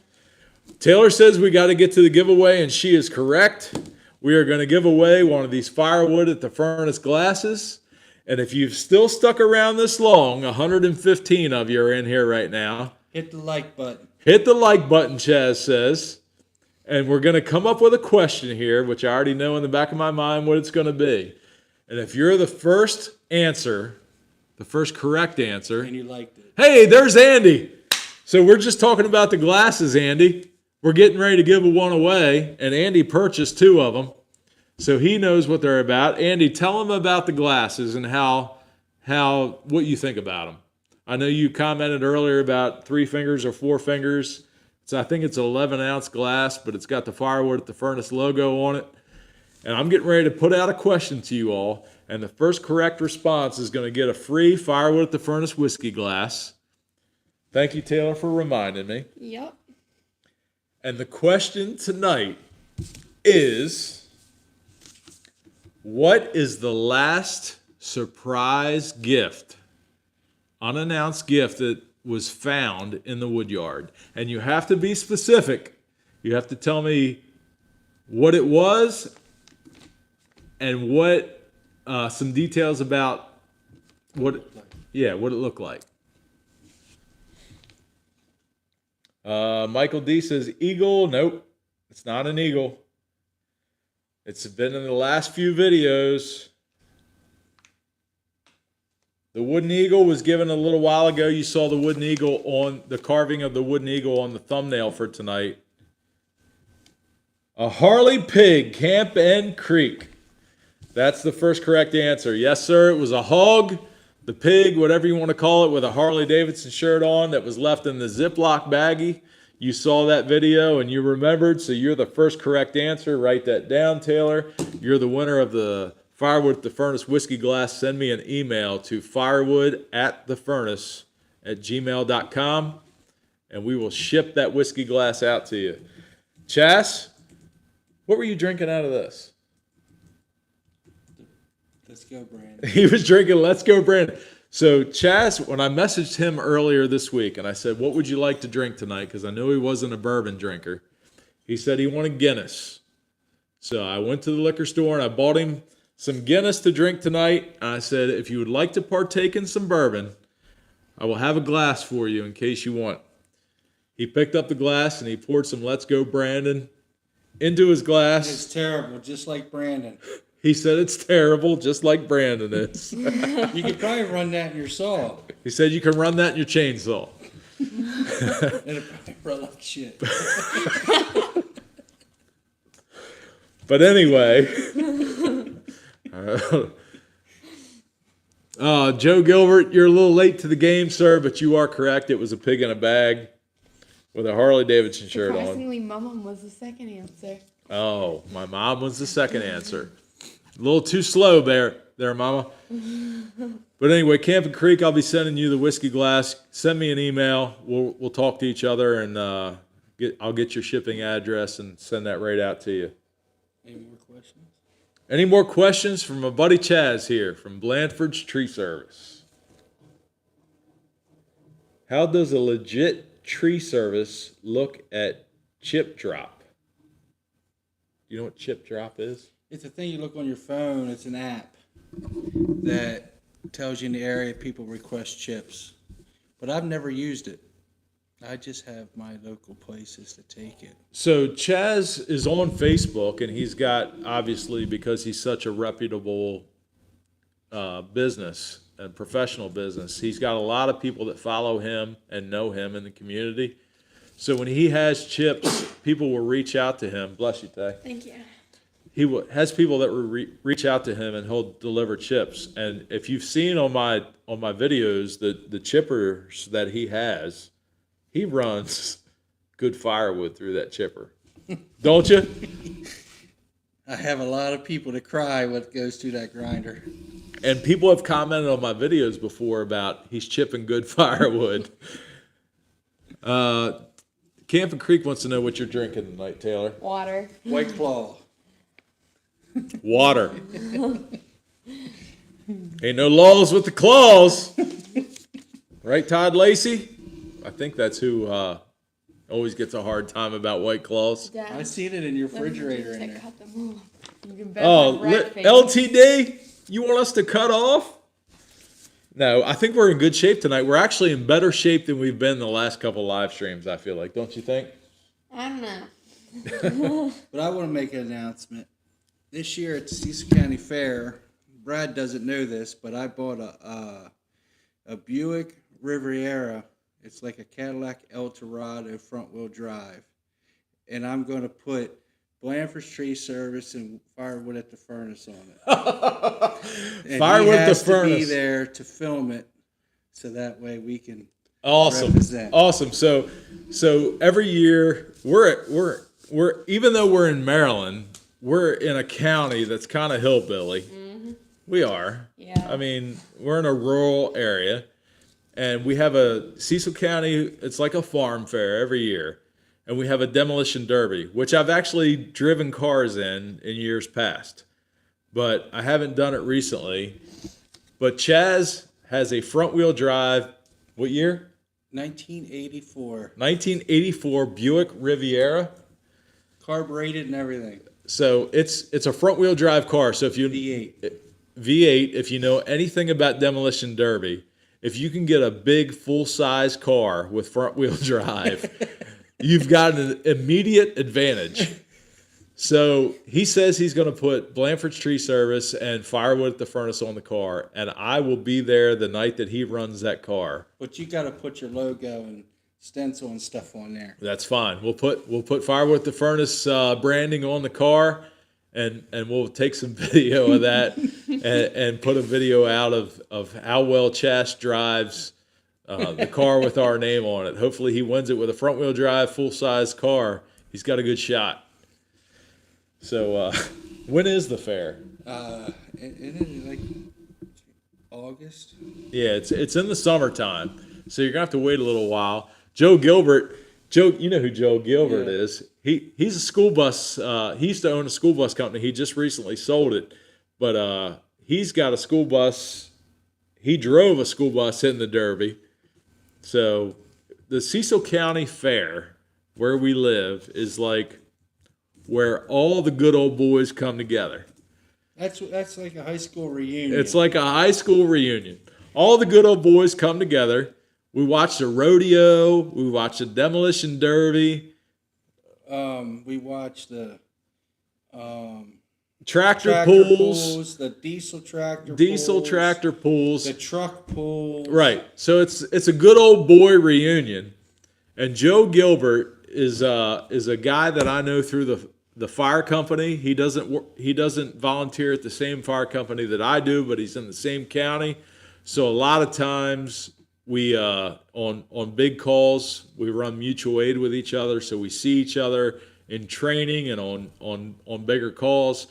Taylor says we got to get to the giveaway, and she is correct. We are going to give away one of these Firewood at the Furnace glasses. And if you've still stuck around this long, 115 of you are in here right now. Hit the like button. Hit the like button, Chaz says. And we're going to come up with a question here, which I already know in the back of my mind what it's going to be. And if you're the first answer, the first correct answer. And you liked it. Hey, there's Andy. So we're just talking about the glasses, Andy. We're getting ready to give one away, and Andy purchased 2 of them. So he knows what they're about. Andy, tell him about the glasses and what you think about them. I know you commented earlier about 3 fingers or 4 fingers. I think it's an 11-ounce glass, but it's got the Firewood at the Furnace logo on it. And I'm getting ready to put out a question to you all. And the first correct response is going to get a free Firewood at the Furnace whiskey glass. Thank you, Taylor, for reminding me. Yep. And the question tonight is, what is the last surprise gift, unannounced gift that was found in the woodyard? And you have to be specific. You have to tell me what it was and what some details about what it looked like. Michael D says eagle. Nope, it's not an eagle. It's been in the last few videos. The wooden eagle was given a little while ago. You saw the wooden eagle on the carving of the wooden eagle on the thumbnail for tonight. A Harley pig, Camp N Creek. That's the first correct answer. Yes, sir. It was a hog, the pig, whatever you want to call it, with a Harley Davidson shirt on that was left in the Ziploc baggie. You saw that video and you remembered, so you're the first correct answer. Write that down, Taylor. You're the winner of the Firewood at the Furnace whiskey glass. Send me an email to firewood@thefurnace@gmail.com, and we will ship that whiskey glass out to you. Chas, what were you drinking out of this? Let's go, Brandon. He was drinking Let's Go Brandon. So Chas, when I messaged him earlier this week and I said, what would you like to drink tonight? Because I knew he wasn't a bourbon drinker. He said he wanted Guinness. So I went to the liquor store and I bought him some Guinness to drink tonight. And I said, if you would like to partake in some bourbon, I will have a glass for you in case you want. He picked up the glass and he poured some Let's Go Brandon into his glass. It's terrible, just like Brandon. He said it's terrible, just like Brandon is. You could probably run that in your saw. He said you can run that in your chainsaw. It'll probably run like shit. But anyway, Joe Gilbert, you're a little late to the game, sir, but you are correct. It was a pig in a bag with a Harley Davidson shirt on. Surprisingly, my mom was the second answer. Oh, my mom was the second answer. A little too slow there, Mama. But anyway, Camp N Creek, I'll be sending you the whiskey glass. Send me an email. We'll talk to each other, and I'll get your shipping address and send that right out to you. Any more questions? Any more questions from my buddy Chaz here from Blandford's Tree Service? How does a legit tree service look at chip drop? You know what chip drop is? It's a thing you look on your phone. It's an app that tells you in the area people request chips. But I've never used it. I just have my local places to take it. So Chaz is on Facebook, and he's got, obviously, because he's such a reputable business and professional business, he's got a lot of people that follow him and know him in the community. So when he has chips, people will reach out to him. Bless you, Tay. Thank you. He has people that will reach out to him, and he'll deliver chips. And if you've seen on my videos the chippers that he has, he runs good firewood through that chipper. Don't you? I have a lot of people to cry what goes through that grinder. And people have commented on my videos before about he's chipping good firewood. Camp N Creek wants to know what you're drinking tonight, Taylor. Water. White Claw. Water. Ain't no laws with the claws. Right, Todd Lacey? I think that's who always gets a hard time about White Claws. Dad, I seen it in your let me refrigerator just in there. cut them off. You can bet Oh, my rat face. LTD, you want us to cut off? No, I think we're in good shape tonight. We're actually in better shape than we've been the last couple live streams, I feel like. Don't you think? I don't know. But I want to make an announcement. This year at the Cecil County Fair, Brad doesn't know this, but I bought a Buick Riviera. It's like a Cadillac Eldorado front-wheel drive. And I'm going to put Blandford's Tree Service and Firewood at the Furnace on it. And Firewood he has at the to be Furnace. there to film it, so that way we can Awesome. Represent. Awesome. So every year we're even though we're in Maryland, we're in a county that's kind of hillbilly. We are. Yeah. I mean, we're in a rural area, and we have a Cecil County. It's like a farm fair every year, and we have a demolition derby, which I've actually driven cars in years past, but I haven't done it recently. But Chaz has a front wheel drive. What year? 1984. 1984 Buick Riviera. Carbureted and everything. So it's a front wheel drive car. So if you V8, if you know anything about demolition derby, if you can get a big full size car with front wheel drive, you've got an immediate advantage. So he says he's going to put Blanford's Tree Service and Firewood at the Furnace on the car, and I will be there the night that he runs that car. But you got to put your logo and stencil and stuff on there. That's fine. We'll put Firewood at the Furnace branding on the car, and we'll take some video of that and put a video out of how well Chas drives the car with our name on it. Hopefully he wins it with a front wheel drive, full size car. He's got a good shot. So when is the fair? It is like August. Yeah, it's in the summertime, so you're gonna have to wait a little while. Joe Gilbert, you know who Joe Gilbert is. He's a school bus. He used to own a school bus company. He just recently sold it, but he's got a school bus. He drove a school bus in the Derby. So the Cecil County Fair, where we live, is like where all the good old boys come together. That's like a high school reunion. It's like a high school reunion. All the good old boys come together. We watch the rodeo. We watch the demolition derby. We watched the Tractor pulls, the diesel tractor pulls, the truck pulls. Right. So it's a good old boy reunion. And Joe Gilbert is a guy that I know through the fire company. He doesn't volunteer at the same fire company that I do, but he's in the same county. So a lot of times we on big calls we run mutual aid with each other, so we see each other in training and on bigger calls.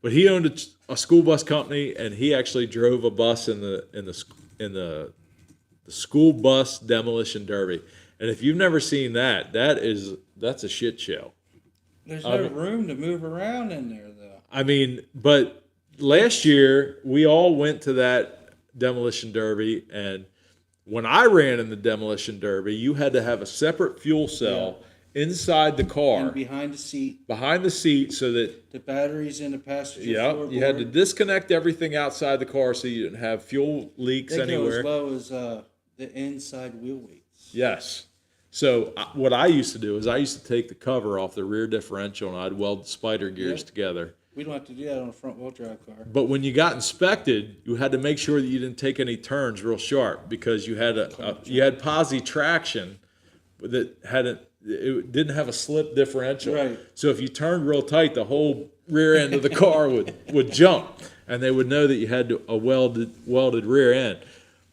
But he owned a school bus company, and he actually drove a bus in the school bus demolition derby. And if you've never seen that, that's a shit show. There's no room to move around in there, though. I mean, but last year we all went to that demolition derby, and when I ran in the demolition derby, you had to have a separate fuel cell inside the car, and behind the seat, so that the batteries in the passenger floorboard. You had to disconnect everything outside the car so you didn't have fuel leaks anywhere. They go as low as the inside wheel weights. Yes. So what I used to do is I used to take the cover off the rear differential and I'd weld the spider gears together. We don't have to do that on a front wheel drive car. But when you got inspected, you had to make sure that you didn't take any turns real sharp, because you had you had posi traction that it didn't have a slip differential. Right. So if you turned real tight, the whole rear end of the car would jump, and they would know that you had a welded rear end.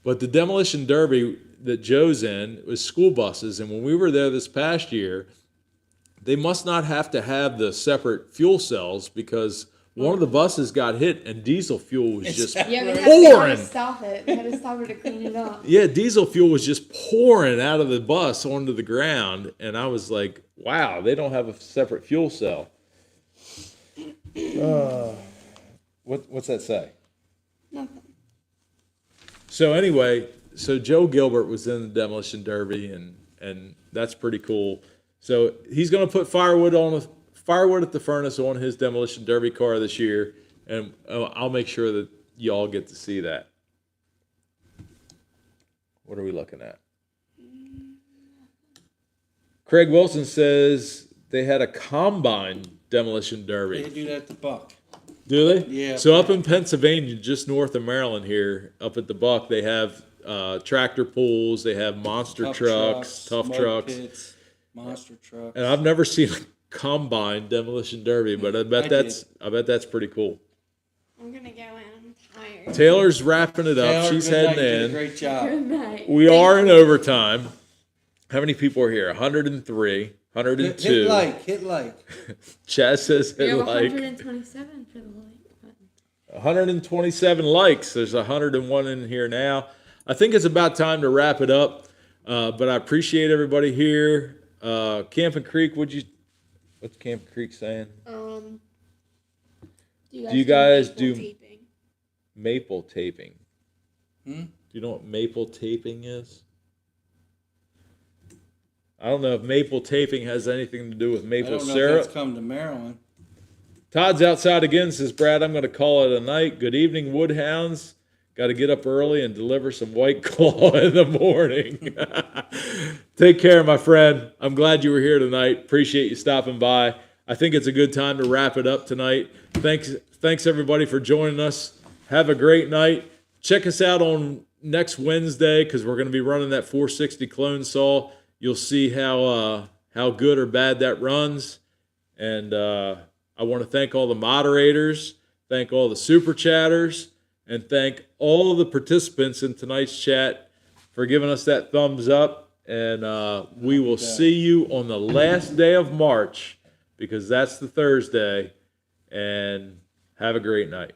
But the demolition derby that Joe's in was school buses, and when we were there this past year, they must not have to have the separate fuel cells, because one of the buses got hit and diesel fuel was just we had pouring. to stop it. We had to stop it to clean it up. Yeah, diesel fuel was just pouring out of the bus onto the ground, and I was like, wow, they don't have a separate fuel cell. What's that say? Nothing. So anyway, Joe Gilbert was in the demolition derby, and that's pretty cool. So he's going to put Firewood at the Furnace on his demolition derby car this year, and I'll make sure that y'all get to see that. What are we looking at? Craig Wilson says they had a combine demolition derby. They do that at the Buck. Do they? Yeah. So up in Pennsylvania, just north of Maryland here, up at the Buck, they have tractor pulls, they have monster trucks, tough trucks. Pits, monster trucks. And I've never seen a combine demolition derby, but I bet that's pretty cool. I'm gonna go in. I'm tired. Taylor's wrapping it up. Taylor, She's good night. heading You did a in. great job. Good night. We are in overtime. How many people are here? 103, 102. Hit like. Chaz says We hit have like. 127 for the like button. 127 likes. There's 101 in here now. I think it's about time to wrap it up. But I appreciate everybody here. Camping Creek, what's Camping Creek saying? Do you guys maple do- taping? Maple taping. Hmm? Do you know what maple taping is? I don't know if maple taping has anything to do with I maple don't know if syrup. that's come to Maryland. Todd's outside again, says, Brad, I'm going to call it a night. Good evening, Woodhounds. Got to get up early and deliver some White Claw in the morning. Take care, my friend. I'm glad you were here tonight. Appreciate you stopping by. I think it's a good time to wrap it up tonight. Thanks everybody for joining us. Have a great night. Check us out on next Wednesday because we're going to be running that 460 clone saw. You'll see how good or bad that runs. And I want to thank all the moderators, thank all the super chatters, and thank all the participants in tonight's chat for giving us that thumbs up. And we will see you on the last day of March because that's the Thursday. And have a great night.